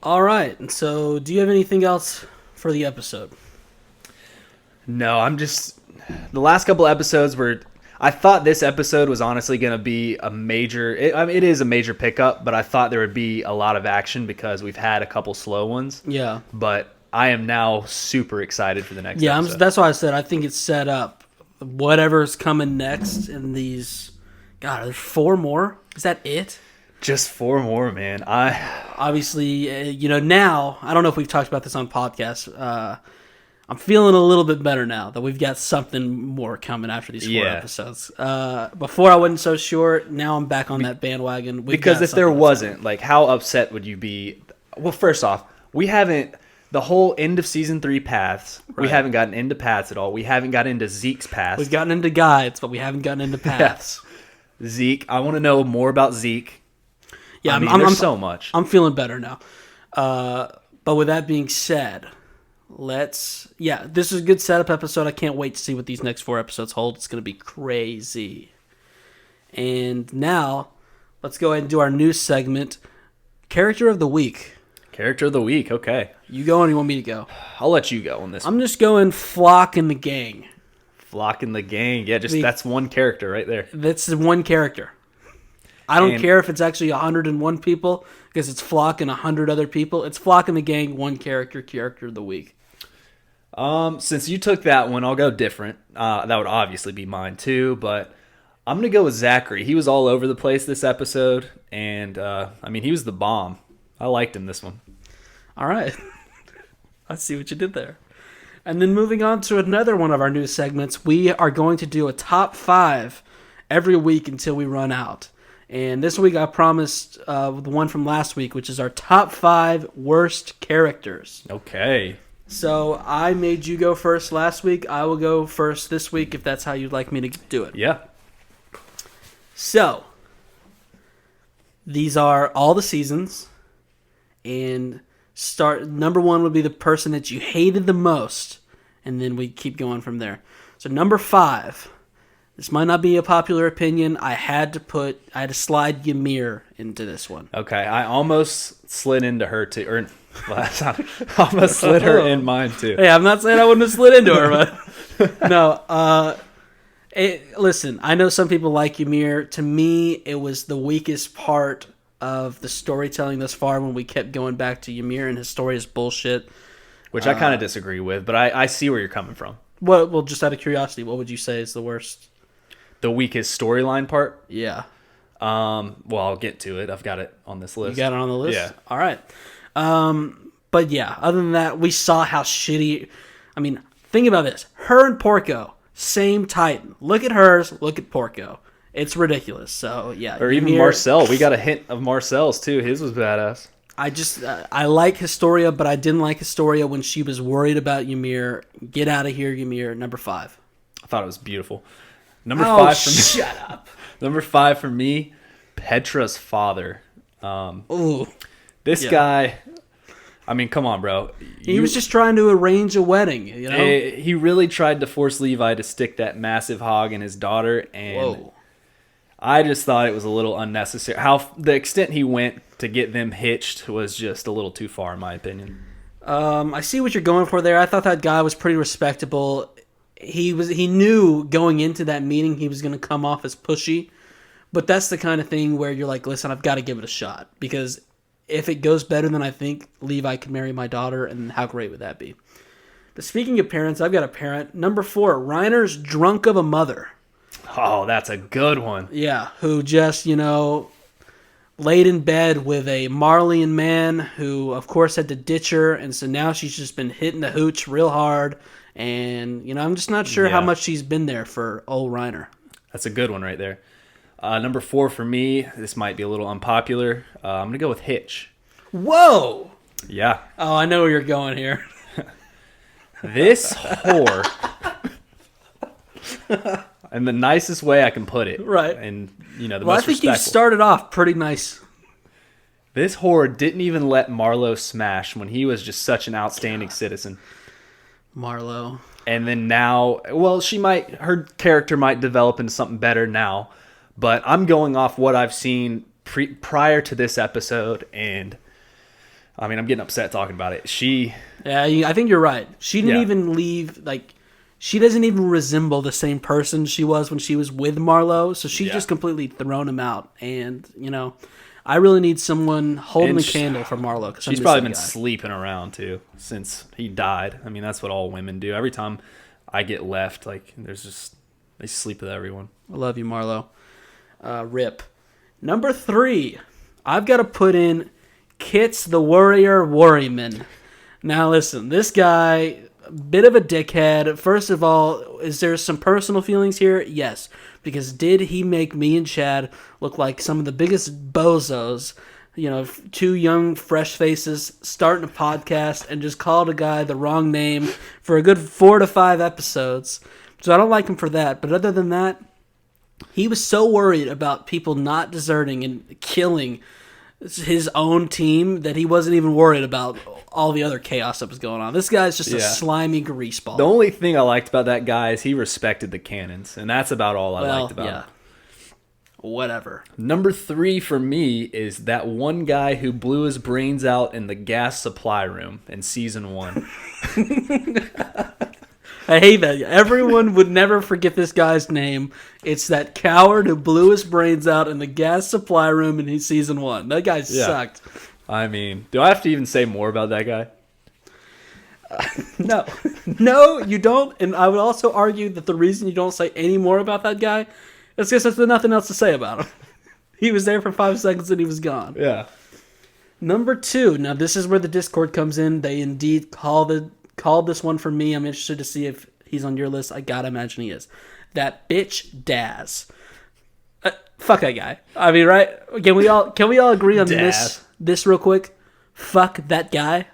All right, and so do you have anything else for the episode? No, I'm just... The last couple episodes were... I thought this episode was honestly going to be a major... it is a major pickup, but I thought there would be a lot of action because we've had a couple slow ones. Yeah. But I am now super excited for the next episode. That's why I said I think it's set up. Whatever's coming next in these... God, there's 4 more? Is that it? Just 4 more, man. Obviously, now, I don't know if we've talked about this on podcast. I'm feeling a little bit better now that we've got something more coming after these 4 episodes. Before I wasn't so sure. Now I'm back on that bandwagon. Because if there wasn't, like, how upset would you be? Well, first off, we haven't, the whole end of season 3 paths, we haven't gotten into paths at all. We haven't gotten into Zeke's paths. We've gotten into guides, but we haven't gotten into paths. Zeke, I want to know more about Zeke. Yeah, there's so much. I'm feeling better now. But with that being said... this is a good setup episode. I can't wait to see what these next 4 episodes hold. It's going to be crazy. And now, let's go ahead and do our new segment, Character of the Week. Character of the Week, okay. You go, or you want me to go? I'll let you go on this one. I'm just going Flock and the Gang. Flock and the Gang. Yeah, that's one character right there. That's one character. I don't care if it's actually 101 people, because it's Flock and 100 other people. It's Flock and the Gang, one character of the week. Since you took that one, I'll go different. That would obviously be mine too, but I'm going to go with Zachary. He was all over the place this episode, and he was the bomb. I liked him this one. All right. I see what you did there. And then moving on to another one of our new segments, we are going to do a top 5 every week until we run out. And this week I promised the one from last week, which is our top 5 worst characters. Okay. So I made you go first last week. I will go first this week if that's how you'd like me to do it. Yeah. So, these are all the seasons. And number 1 would be the person that you hated the most. And then we keep going from there. So number 5. This might not be a popular opinion. I had to slide Ymir into this one. Okay, I almost slid into her too. Almost slid her in mine too. Hey, I'm not saying I wouldn't have slid into her, but no. Listen, I know some people like Ymir. To me, it was the weakest part of the storytelling thus far when we kept going back to Ymir, and his story is bullshit. Which I kind of disagree with, but I see where you're coming from. Well, just out of curiosity, what would you say is the worst? The weakest storyline part? Yeah. Well, I'll get to it. I've got it on this list. You got it on the list? Yeah. All right. But yeah, other than that, we saw how shitty... think about this. Her and Porco, same Titan. Look at hers, look at Porco. It's ridiculous. So, yeah. Or even Marcel. We got a hint of Marcel's, too. His was badass. I like Historia, but I didn't like Historia when she was worried about Ymir. Get out of here, Ymir. Number 5. I thought it was beautiful. Number 5 for me. Shut up. Number 5 for me, Petra's father. Ooh. This guy, come on, bro. He was just trying to arrange a wedding, you know? He really tried to force Levi to stick that massive hog in his daughter, and whoa. I just thought it was a little unnecessary. The extent he went to get them hitched was just a little too far, in my opinion. I see what you're going for there. I thought that guy was pretty respectable. He knew going into that meeting he was going to come off as pushy, but that's the kind of thing where you're like, listen, I've got to give it a shot, because if it goes better than I think, Levi could marry my daughter, and how great would that be? But speaking of parents, I've got a parent. Number 4, Reiner's drunk of a mother. Oh, that's a good one. Yeah, who just, laid in bed with a Marleyan man who, of course, had to ditch her, and so now she's just been hitting the hooch real hard. And, I'm just not sure how much she's been there for old Reiner. That's a good one right there. Number 4 for me, this might be a little unpopular. I'm going to go with Hitch. Whoa! Yeah. Oh, I know where you're going here. This whore. in the nicest way I can put it. Right. And, the Well, I most think you respectful. started off pretty nice. This whore didn't even let Marlo smash when he was just such an outstanding citizen. Marlo. And then now, well, her character might develop into something better now, but I'm going off what I've seen prior to this episode, and I mean, I'm getting upset talking about it. Yeah, I think you're right. She didn't even leave, she doesn't even resemble the same person she was when she was with Marlo, so she's just completely thrown him out, and, I really need someone holding the candle for Marlo. Cause she's probably been sleeping around, too, since he died. I mean, that's what all women do. Every time I get left, they sleep with everyone. I love you, Marlo. Rip. Number 3, I've got to put in Kits the Warrior Worryman. Now, listen, this guy, a bit of a dickhead. First of all, is there some personal feelings here? Yes. Because did he make me and Chad look like some of the biggest bozos, two young, fresh faces starting a podcast and just called a guy the wrong name for a good 4 to 5 episodes. So I don't like him for that. But other than that, he was so worried about people not deserting and killing his own team that he wasn't even worried about all the other chaos that was going on. This guy's just a slimy grease ball. The only thing I liked about that guy is he respected the cannons, and that's about all I liked about him. Whatever. Number 3 for me is that one guy who blew his brains out in the gas supply room in season 1. I hate that. Everyone would never forget this guy's name. It's that coward who blew his brains out in the gas supply room in season 1. That guy sucked. I mean, do I have to even say more about that guy? No. No, you don't. And I would also argue that the reason you don't say any more about that guy is because there's nothing else to say about him. He was there for 5 seconds and he was gone. Yeah. Number 2. Now, this is where the Discord comes in. They indeed called this one for me. I'm interested to see if he's on your list. I gotta imagine he is. That bitch Daz. Fuck that guy. I mean, right? Can we all agree on this real quick? Fuck that guy.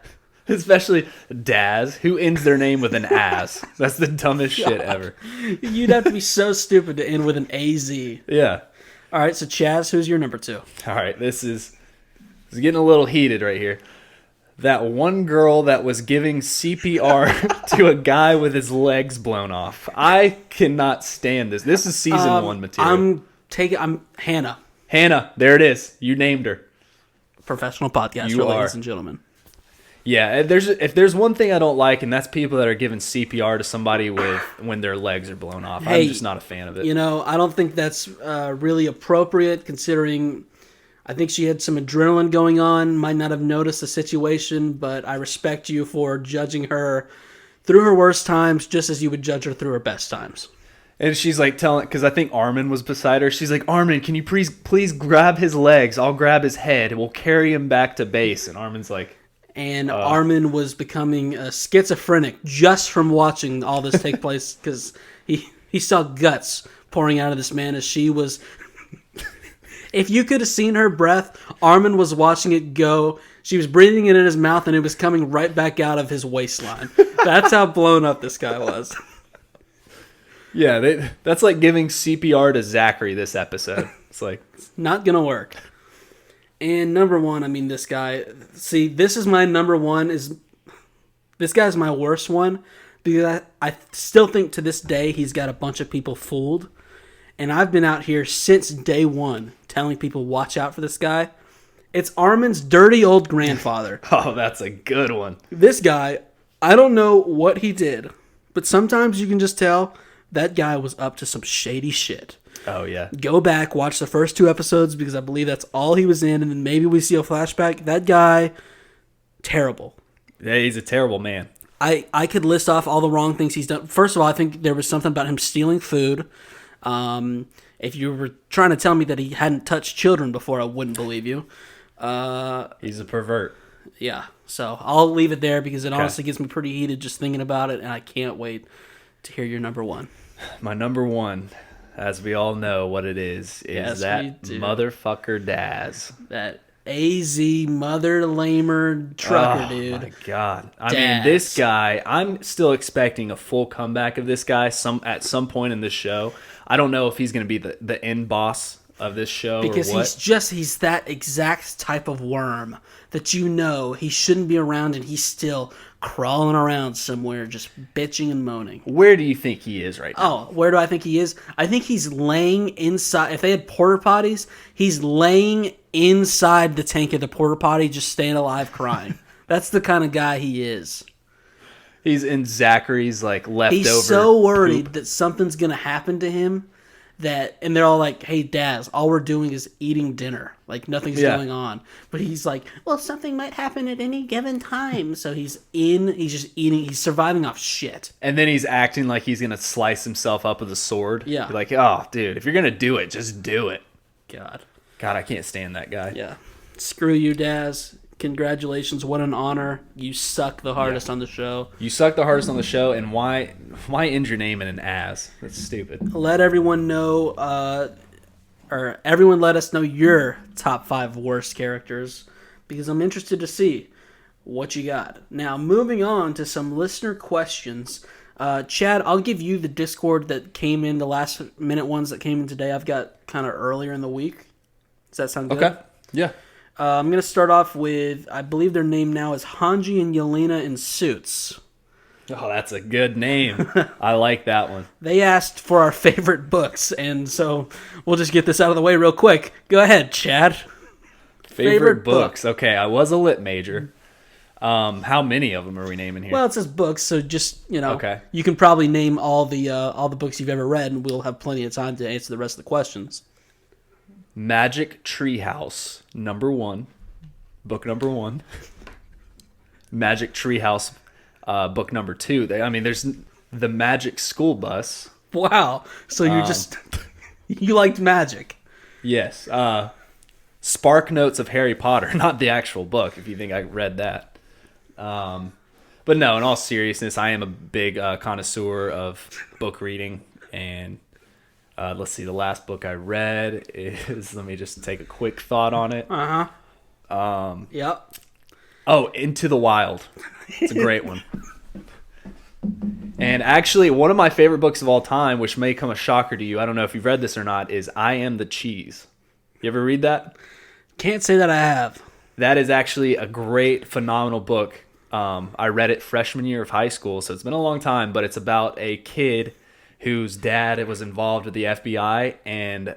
Especially Daz, who ends their name with an ass. That's the dumbest shit ever. You'd have to be so stupid to end with an AZ. Yeah. All right, so Chaz, who's your number 2? All right, this is getting a little heated right here. That one girl that was giving CPR to a guy with his legs blown off. I cannot stand this. This is season 1 material. I'm Hannah. Hannah, there it is. You named her. Professional podcaster, ladies and gentlemen. Yeah, if there's one thing I don't like, and that's people that are giving CPR to somebody when their legs are blown off. I'm just not a fan of it. I don't think that's really appropriate considering I think she had some adrenaline going on, might not have noticed the situation, but I respect you for judging her through her worst times just as you would judge her through her best times. And she's like telling, because I think Armin was beside her. She's like, Armin, can you please grab his legs? I'll grab his head. We'll carry him back to base. And Armin's like... And Armin was becoming schizophrenic just from watching all this take place because he saw guts pouring out of this man as she was... If you could have seen her breath, Armin was watching it go. She was breathing it in his mouth and it was coming right back out of his waistline. That's how blown up this guy was. Yeah, that's like giving CPR to Zachary this episode. It's like... It's not going to work. And number 1, I mean, this guy... See, this is my number 1. This guy's my worst one because I still think to this day he's got a bunch of people fooled. And I've been out here since day 1 telling people, watch out for this guy. It's Armin's dirty old grandfather. Oh, that's a good one. This guy, I don't know what he did, but sometimes you can just tell that guy was up to some shady shit. Oh, yeah. Go back, watch the first 2 episodes because I believe that's all he was in, and then maybe we see a flashback. That guy, terrible. Yeah, he's a terrible man. I could list off all the wrong things he's done. First of all, I think there was something about him stealing food. If you were trying to tell me that he hadn't touched children before, I wouldn't believe you. He's a pervert. Yeah, so I'll leave it there because it honestly gets me pretty heated just thinking about it, and I can't wait to hear your number 1. My number 1, as we all know what it is yes, that motherfucker Daz. That AZ mother lamer trucker, dude. Oh my god! I mean, this guy. I'm still expecting a full comeback of this guy at some point in this show. I don't know if he's going to be the end boss of this show because or what. he's that exact type of worm that he shouldn't be around, and he's still crawling around somewhere just bitching and moaning. Where do you think he is right now? Oh, where do I think he is? I think he's laying inside. If they had porta potties, he's laying inside the tank of the porta potty, just staying alive, crying. That's the kind of guy he is. He's in Zachary's leftover. He's so worried that something's gonna happen to him and they're all like, "Hey, Daz, all we're doing is eating dinner. Like nothing's going on." But he's like, "Well, something might happen at any given time." So he's just eating. He's surviving off shit. And then he's acting like he's gonna slice himself up with a sword. Yeah. Like, oh, dude, if you're gonna do it, just do it. God, I can't stand that guy. Yeah. Screw you, Daz. Congratulations, what an honor. You suck the hardest on the show. You suck the hardest on the show, and why end your name in an as? That's stupid. Let everyone know, or everyone let us know your top 5 worst characters, because I'm interested to see what you got. Now, moving on to some listener questions. Chad, I'll give you the Discord that came in, the last minute ones that came in today. I've got kind of earlier in the week. Does that sound good? Okay. Yeah. I'm going to start off with, I believe their name now is Hange and Yelena in Suits. Oh, that's a good name. I like that one. They asked for our favorite books, and so we'll just get this out of the way real quick. Go ahead, Chad. Favorite books. Okay, I was a lit major. How many of them are we naming here? Well, it says books, so just, okay. You can probably name all the books you've ever read, and we'll have plenty of time to answer the rest of the questions. Magic Treehouse, book number 1. Magic Treehouse, book number 2. There's the Magic School Bus. Wow. So you you liked magic. Yes. Spark Notes of Harry Potter, not the actual book, if you think I read that. But no, in all seriousness, I am a big connoisseur of book reading, and let's see, the last book I read is, let me just take a quick thought on it. Yep. Oh, Into the Wild. It's a great one. And actually, one of my favorite books of all time, which may come a shocker to you, I don't know if you've read this or not, is I Am the Cheese. You ever read that? Can't say that I have. That is actually a great, phenomenal book. I read it freshman year of high school, so it's been a long time, but it's about a kid whose dad was involved with the FBI, and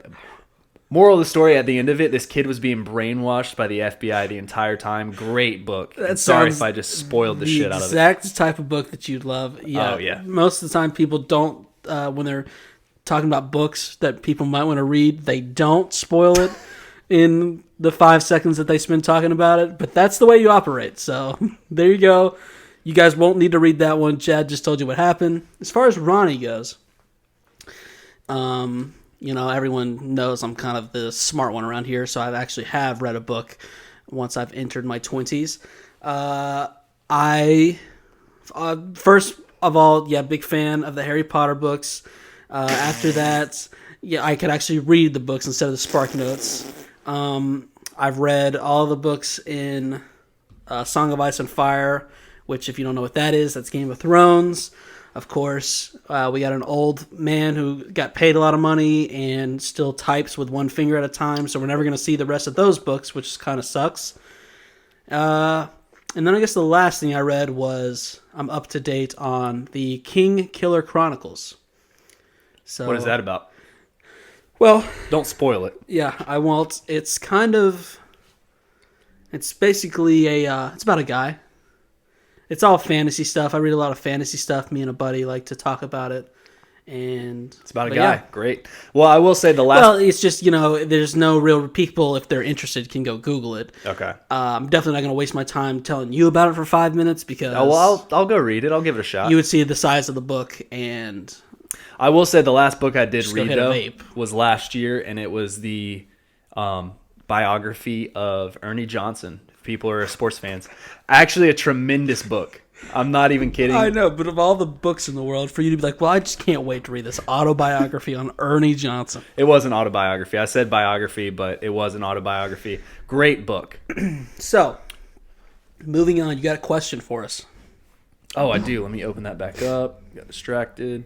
moral of the story, at the end of it, this kid was being brainwashed by the FBI the entire time. Great book. Sorry if I just spoiled the shit out of it. The exact type of book that you'd love. Yeah. Oh, yeah. Most of the time people don't, when they're talking about books that people might want to read, they don't spoil it in the 5 seconds that they spend talking about it, but that's the way you operate. So there you go. You guys won't need to read that one. Chad just told you what happened. As far as Ronnie goes, everyone knows I'm kind of the smart one around here, so I actually have read a book once I've entered my 20s. First of all, big fan of the Harry Potter books. After that, I could actually read the books instead of the Spark Notes. I've read all the books in Song of Ice and Fire, which, if you don't know what that is, that's Game of Thrones. Of course, we got an old man who got paid a lot of money and still types with one finger at a time, so we're never going to see the rest of those books, which kind of sucks. And then I guess the last thing I read was I'm up to date on the King Killer Chronicles. So, what is that about? Well, don't spoil it. Yeah, I won't. It's basically it's about a guy. It's all fantasy stuff. I read a lot of fantasy stuff. Me and a buddy like to talk about it. And it's about a guy. Yeah. Great. Well, I will say Well, it's just, there's no real people, if they're interested, can go Google it. Okay. I'm definitely not going to waste my time telling you about it for 5 minutes because... Oh, well, I'll go read it. I'll give it a shot. You would see the size of the book, and... I will say the last book I did read, though, was last year, and it was by biography of Ernie Johnson. If people are sports fans, actually a tremendous book. I'm not even kidding. I know, but of all the books in the world, for you to be like, well, I just can't wait to read this autobiography on Ernie Johnson. It was an autobiography. I said biography, but it was an autobiography. Great book. So, moving on, you got a question for us. Oh, I do. Let me open that back up. Got distracted.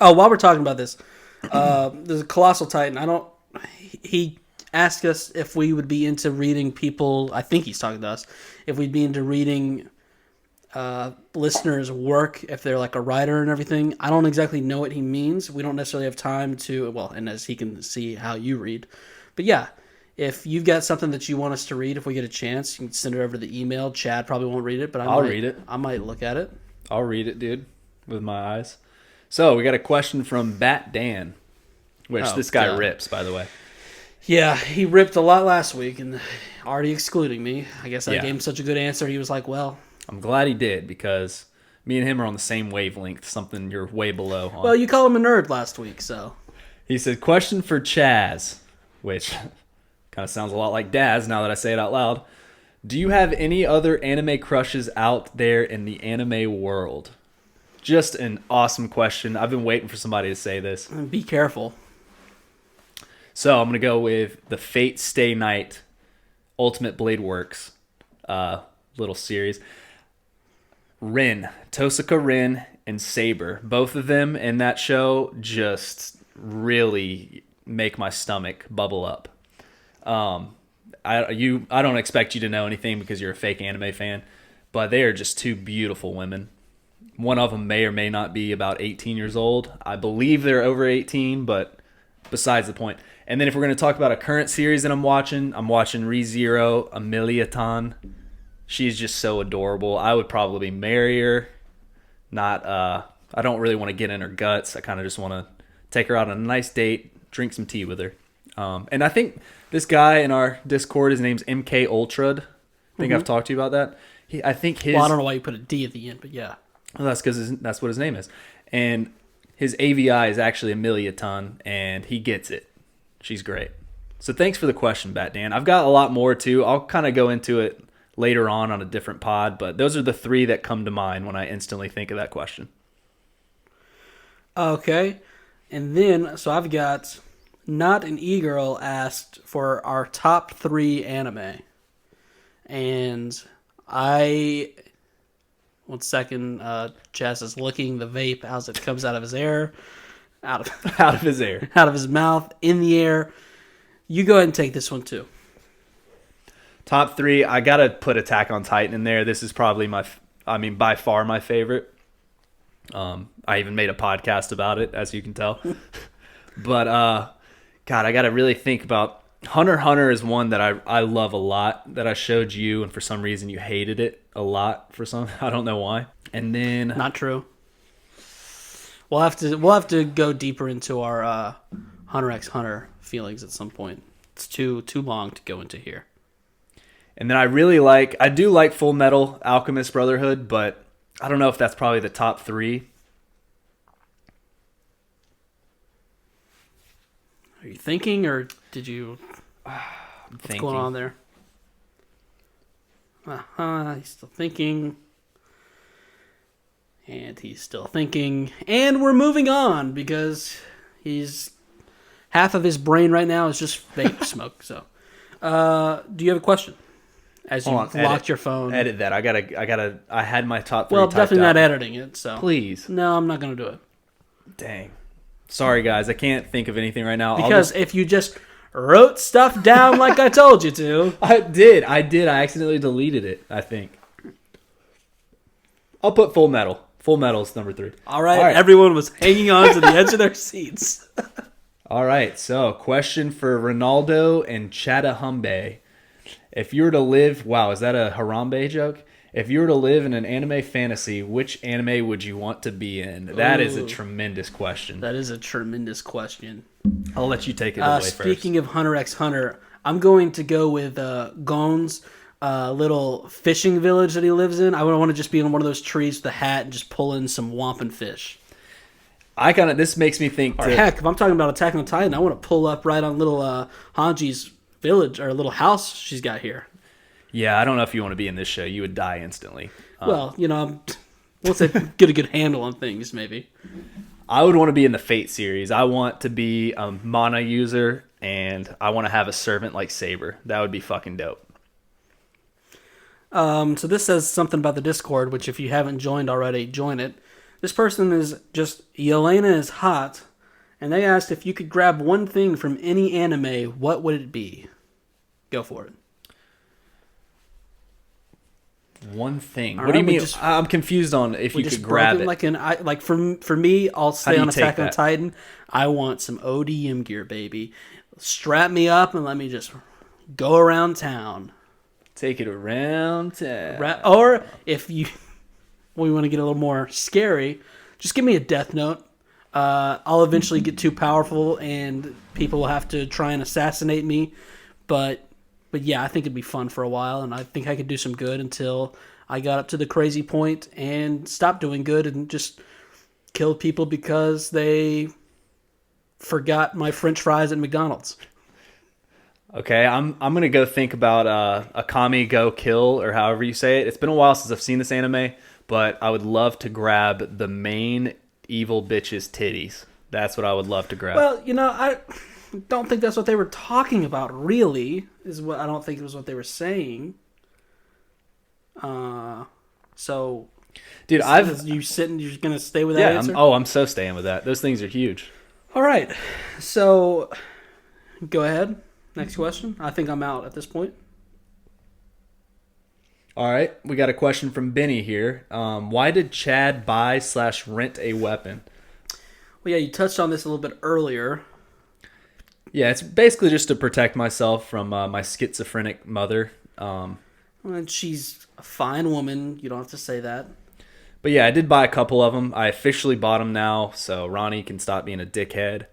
Oh, while we're talking about this, there's a Colossal Titan. He asked us if we would be into reading people, I think he's talking to us, if we'd be into reading listeners' work, if they're like a writer and everything. I don't exactly know what he means. We don't necessarily have time to, well, and as he can see how you read. But yeah, if you've got something that you want us to read, if we get a chance, you can send it over the email. Chad probably won't read it, but I'll read it. I might look at it. I'll read it, dude, with my eyes. So we got a question from Bat Dan, which this guy rips, by the way. Yeah, he ripped a lot last week and already excluding me. I guess I gave him such a good answer. He was like, well, I'm glad he did, because me and him are on the same wavelength, something you're way below on. Well, you called him a nerd last week, so. He said, question for Chaz, which kind of sounds a lot like Daz now that I say it out loud. Do you have any other anime crushes out there in the anime world? Just an awesome question. I've been waiting for somebody to say this. Be careful. So I'm going to go with the Fate Stay Night Ultimate Blade Works little series. Tosaka Rin, and Saber. Both of them in that show just really make my stomach bubble up. I don't expect you to know anything because you're a fake anime fan, but they are just two beautiful women. One of them may or may not be about 18 years old. I believe they're over 18, but besides the point. And then if we're going to talk about a current series that I'm watching ReZero Ameliatan. She's just so adorable. I would probably marry her. I don't really want to get in her guts. I kind of just want to take her out on a nice date, drink some tea with her. And I think this guy in our Discord, his name's MK Ultrad. I think I've talked to you about that. I think his. Well, I don't know why you put a D at the end, but yeah. Well, that's because that's what his name is. And his AVI is actually Ameliatan, and he gets it. She's great. So thanks for the question, Bat Dan. I've got a lot more too. I'll kind of go into it later on a different pod, but those are the three that come to mind when I instantly think of that question. Okay. And then, so I've got Not an E-Girl asked for our top 3 anime. And one second, Chaz is licking the vape as it comes out of his air. Out of his air. Out of his mouth, in the air. You go ahead and take this one too. Top 3, I got to put Attack on Titan in there. This is probably by far my favorite. I even made a podcast about it, as you can tell. But, God, I got to really think about... Hunter x Hunter is one that I love a lot, that I showed you, and for some reason you hated it a lot I don't know why. And then... Not true. We'll have to go deeper into our Hunter x Hunter feelings at some point. It's too long to go into here. And then I do like Full Metal Alchemist Brotherhood, but I don't know if that's probably the top 3. Are you thinking, or did you... What's going on there? He's still thinking. And he's still thinking. And we're moving on, because half of his brain right now is just vape smoke. So, do you have a question? As you locked your phone. Edit that. I had my top 3 Well, typed definitely not out. editing it, so. Please. No, I'm not going to do it. Dang. Sorry, guys. I can't think of anything right now. Because if you just wrote stuff down like I told you to. I did. I accidentally deleted it, I think. I'll put Full Metal. Full Metal's number 3. All right. Everyone was hanging on to the edge of their seats. All right. So, question for Ronaldo and Chattahumbe. If you were to live... Wow, is that a Harambe joke? If you were to live in an anime fantasy, which anime would you want to be in? That is a tremendous question. That is a tremendous question. I'll let you take it away first. Speaking of Hunter x Hunter, I'm going to go with Gon's little fishing village that he lives in. I would want to just be in one of those trees with a hat and just pull in some wampum fish. This makes me think... Or heck, if I'm talking about Attack on Titan, I want to pull up right on little Hange's village or a little house she's got here. Yeah, I don't know if you want to be in this show. You would die instantly. Well, we'll say get a good handle on things, maybe. I would want to be in the Fate series. I want to be a mana user, and I want to have a servant like Saber. That would be fucking dope. So this says something about the Discord, which if you haven't joined already, join it. This person is just, Yelena is hot, and they asked if you could grab one thing from any anime, what would it be? Go for it. One thing. All What do you right, mean? I'm confused on if you could grab it. Like for me, I'll stay on Attack on that? Titan. I want some ODM gear, baby. Strap me up and let me just go around town. Take it around town. Or if we want to get a little more scary, just give me a death note. I'll eventually get too powerful and people will have to try and assassinate me. But yeah, I think it'd be fun for a while, and I think I could do some good until I got up to the crazy point and stopped doing good and just killed people because they forgot my French fries at McDonald's. Okay, I'm gonna go think about Akame go kill, or however you say it. It's been a while since I've seen this anime, but I would love to grab the main evil bitch's titties. That's what I would love to grab. Well, I don't think that's what they were talking about, really. I don't think it was what they were saying. So, dude, you're gonna stay with that answer? I'm so staying with that. Those things are huge. All right, so go ahead. Next question. I think I'm out at this point. All right, we got a question from Benny here. Why did Chad buy/rent a weapon? Well, yeah, you touched on this a little bit earlier. Yeah, it's basically just to protect myself from my schizophrenic mother. And she's a fine woman. You don't have to say that. But yeah, I did buy a couple of them. I officially bought them now, so Ronnie can stop being a dickhead.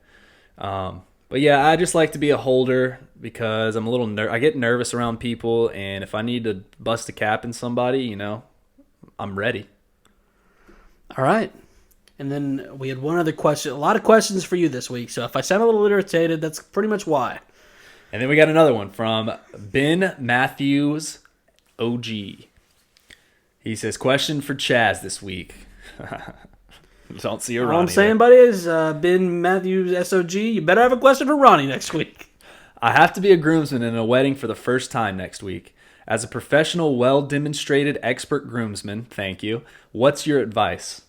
But yeah, I just like to be a holder because I'm a little I get nervous around people, and if I need to bust a cap in somebody, I'm ready. All right. And then we had one other question. A lot of questions for you this week, so if I sound a little irritated, that's pretty much why. And then we got another one from Ben Matthews OG. He says, question for Chaz this week. Don't see a Ronnie. All I'm saying, buddy, is Ben Matthews SOG, you better have a question for Ronnie next week. I have to be a groomsman in a wedding for the first time next week. As a professional, well-demonstrated expert groomsman, thank you, what's your advice?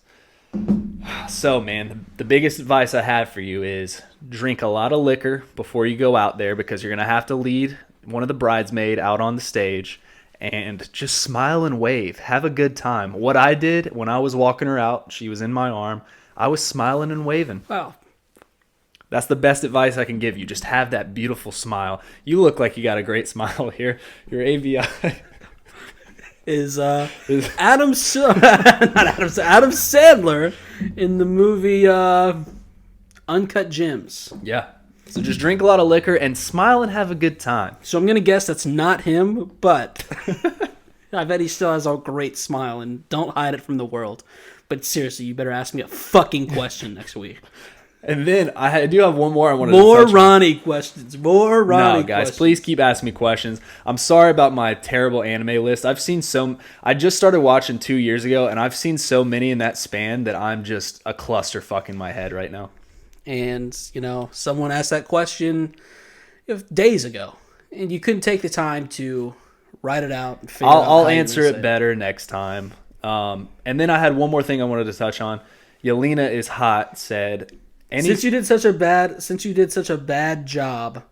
So, man, the biggest advice I have for you is drink a lot of liquor before you go out there, because you're going to have to lead one of the bridesmaids out on the stage, and just smile and wave. Have a good time. What I did when I was walking her out, she was in my arm, I was smiling and waving. Wow. That's the best advice I can give you. Just have that beautiful smile. You look like you got a great smile here. Your AVI is Adam Sandler in the movie Uncut Gems. Yeah. So just drink a lot of liquor and smile and have a good time. So I'm going to guess that's not him, but I bet he still has a great smile, and don't hide it from the world. But seriously, you better ask me a fucking question next week. And then I do have one more I wanted to touch on. More Ronnie No, guys, questions. please keep asking me questions. I'm sorry about my terrible anime list. I've seen I just started watching 2 years ago, and I've seen so many in that span that I'm just a clusterfuck in my head right now. And, someone asked that question days ago, and you couldn't take the time to write it out and figure out I'll answer it better next time. And then I had one more thing I wanted to touch on. Yelena is hot said, since you did such a bad job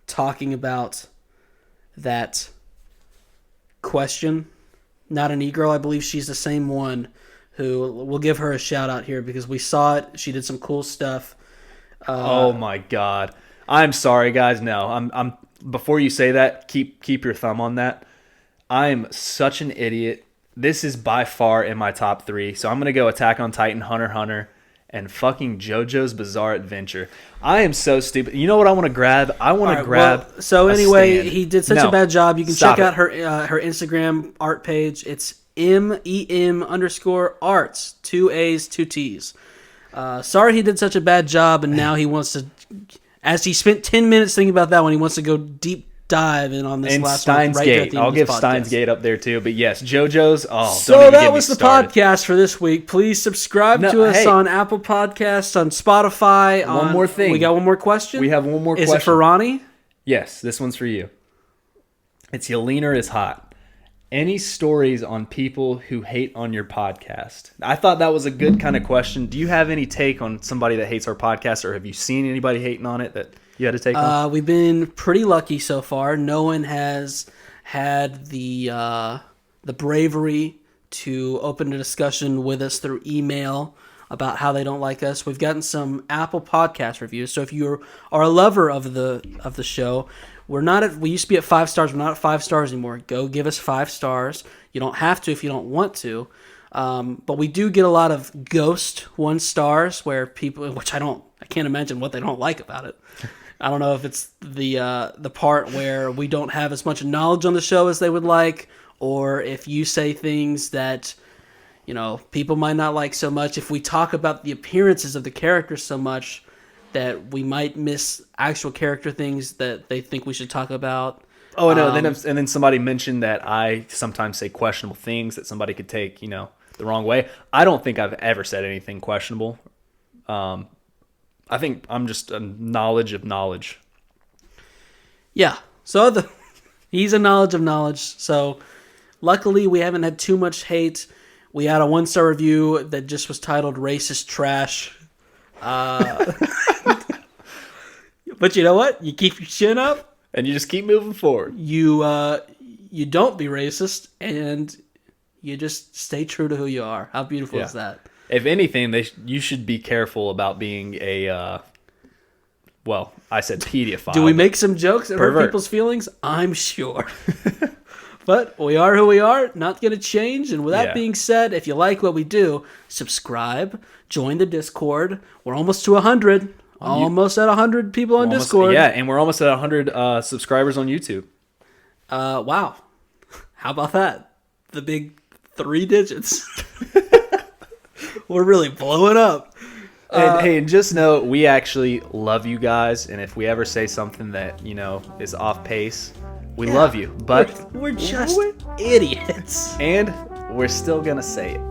talking about that question, not an e-girl, I believe she's the same one who, we'll give her a shout out here because we saw it. She did some cool stuff. Oh my God. I'm sorry, guys. No, I'm before you say that, keep your thumb on that. I'm such an idiot. This is by far in my top 3. So I'm going to go Attack on Titan, Hunter x Hunter, and fucking JoJo's Bizarre Adventure. I am so stupid. You know what I want to grab? I want to grab. Well, so anyway, stand. he did such a bad job. You can check out it. her Instagram art page. It's MEM_arts. 2 A's, 2 T's. Sorry he did such a bad job, and now he wants to As he spent 10 minutes thinking about that one, he wants to go deep dive in on this And last Steins one. Gate. I'll give Steins Gate up there too. But yes, JoJo's. Oh, so that was the podcast for this week. Please subscribe to us on Apple Podcasts, on Spotify. One more thing. We got one more question? We have one more question. Is it for Ronnie? Yes, this one's for you. It's you lean or is hot. Any stories on people who hate on your podcast? I thought that was a good kind of question. Do you have any take on somebody that hates our podcast, or have you seen anybody hating on it that you had to take on? We've been pretty lucky so far. No one has had the bravery to open a discussion with us through email about how they don't like us. We've gotten some Apple Podcast reviews. So if you are a lover of the show, we used to be at 5 stars. We're not at 5 stars anymore. Go give us 5 stars. You don't have to if you don't want to. But we do get a lot of ghost 1 stars where people, which I can't imagine what they don't like about it. I don't know if it's the part where we don't have as much knowledge on the show as they would like, or if you say things that, people might not like so much. If we talk about the appearances of the characters so much that we might miss actual character things that they think we should talk about. Oh, no. And then somebody mentioned that I sometimes say questionable things that somebody could take, the wrong way. I don't think I've ever said anything questionable. I think I'm just a knowledge of knowledge. Yeah. So he's a knowledge of knowledge. So luckily we haven't had too much hate. We had a 1-star review that just was titled Racist Trash. But you know what? You keep your chin up. And you just keep moving forward. You don't be racist, and you just stay true to who you are. How beautiful is that? If anything, you should be careful about being a, I said pedophile. Do we make some jokes that hurt people's feelings? I'm sure. But we are who we are, not going to change. And with that being said, if you like what we do, subscribe, join the Discord. We're almost to 100. Almost at 100 people on Discord. Yeah, and we're almost at 100 subscribers on YouTube. Wow. How about that? The big 3 digits. We're really blowing up. And just know, we actually love you guys. And if we ever say something that, is off pace, we love you. But we're just idiots. And we're still going to say it.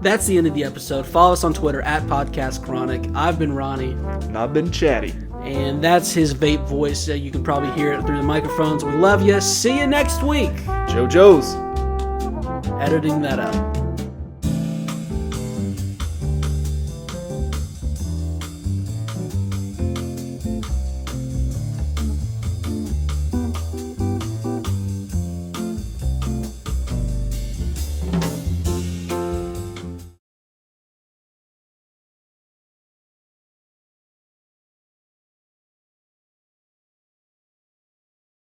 That's the end of the episode. Follow us on Twitter at podcastchronic. I've been Ronnie. And I've been Chatty. And that's his vape voice. You can probably hear it through the microphones. We love you. See you next week. JoJo's Editing that out.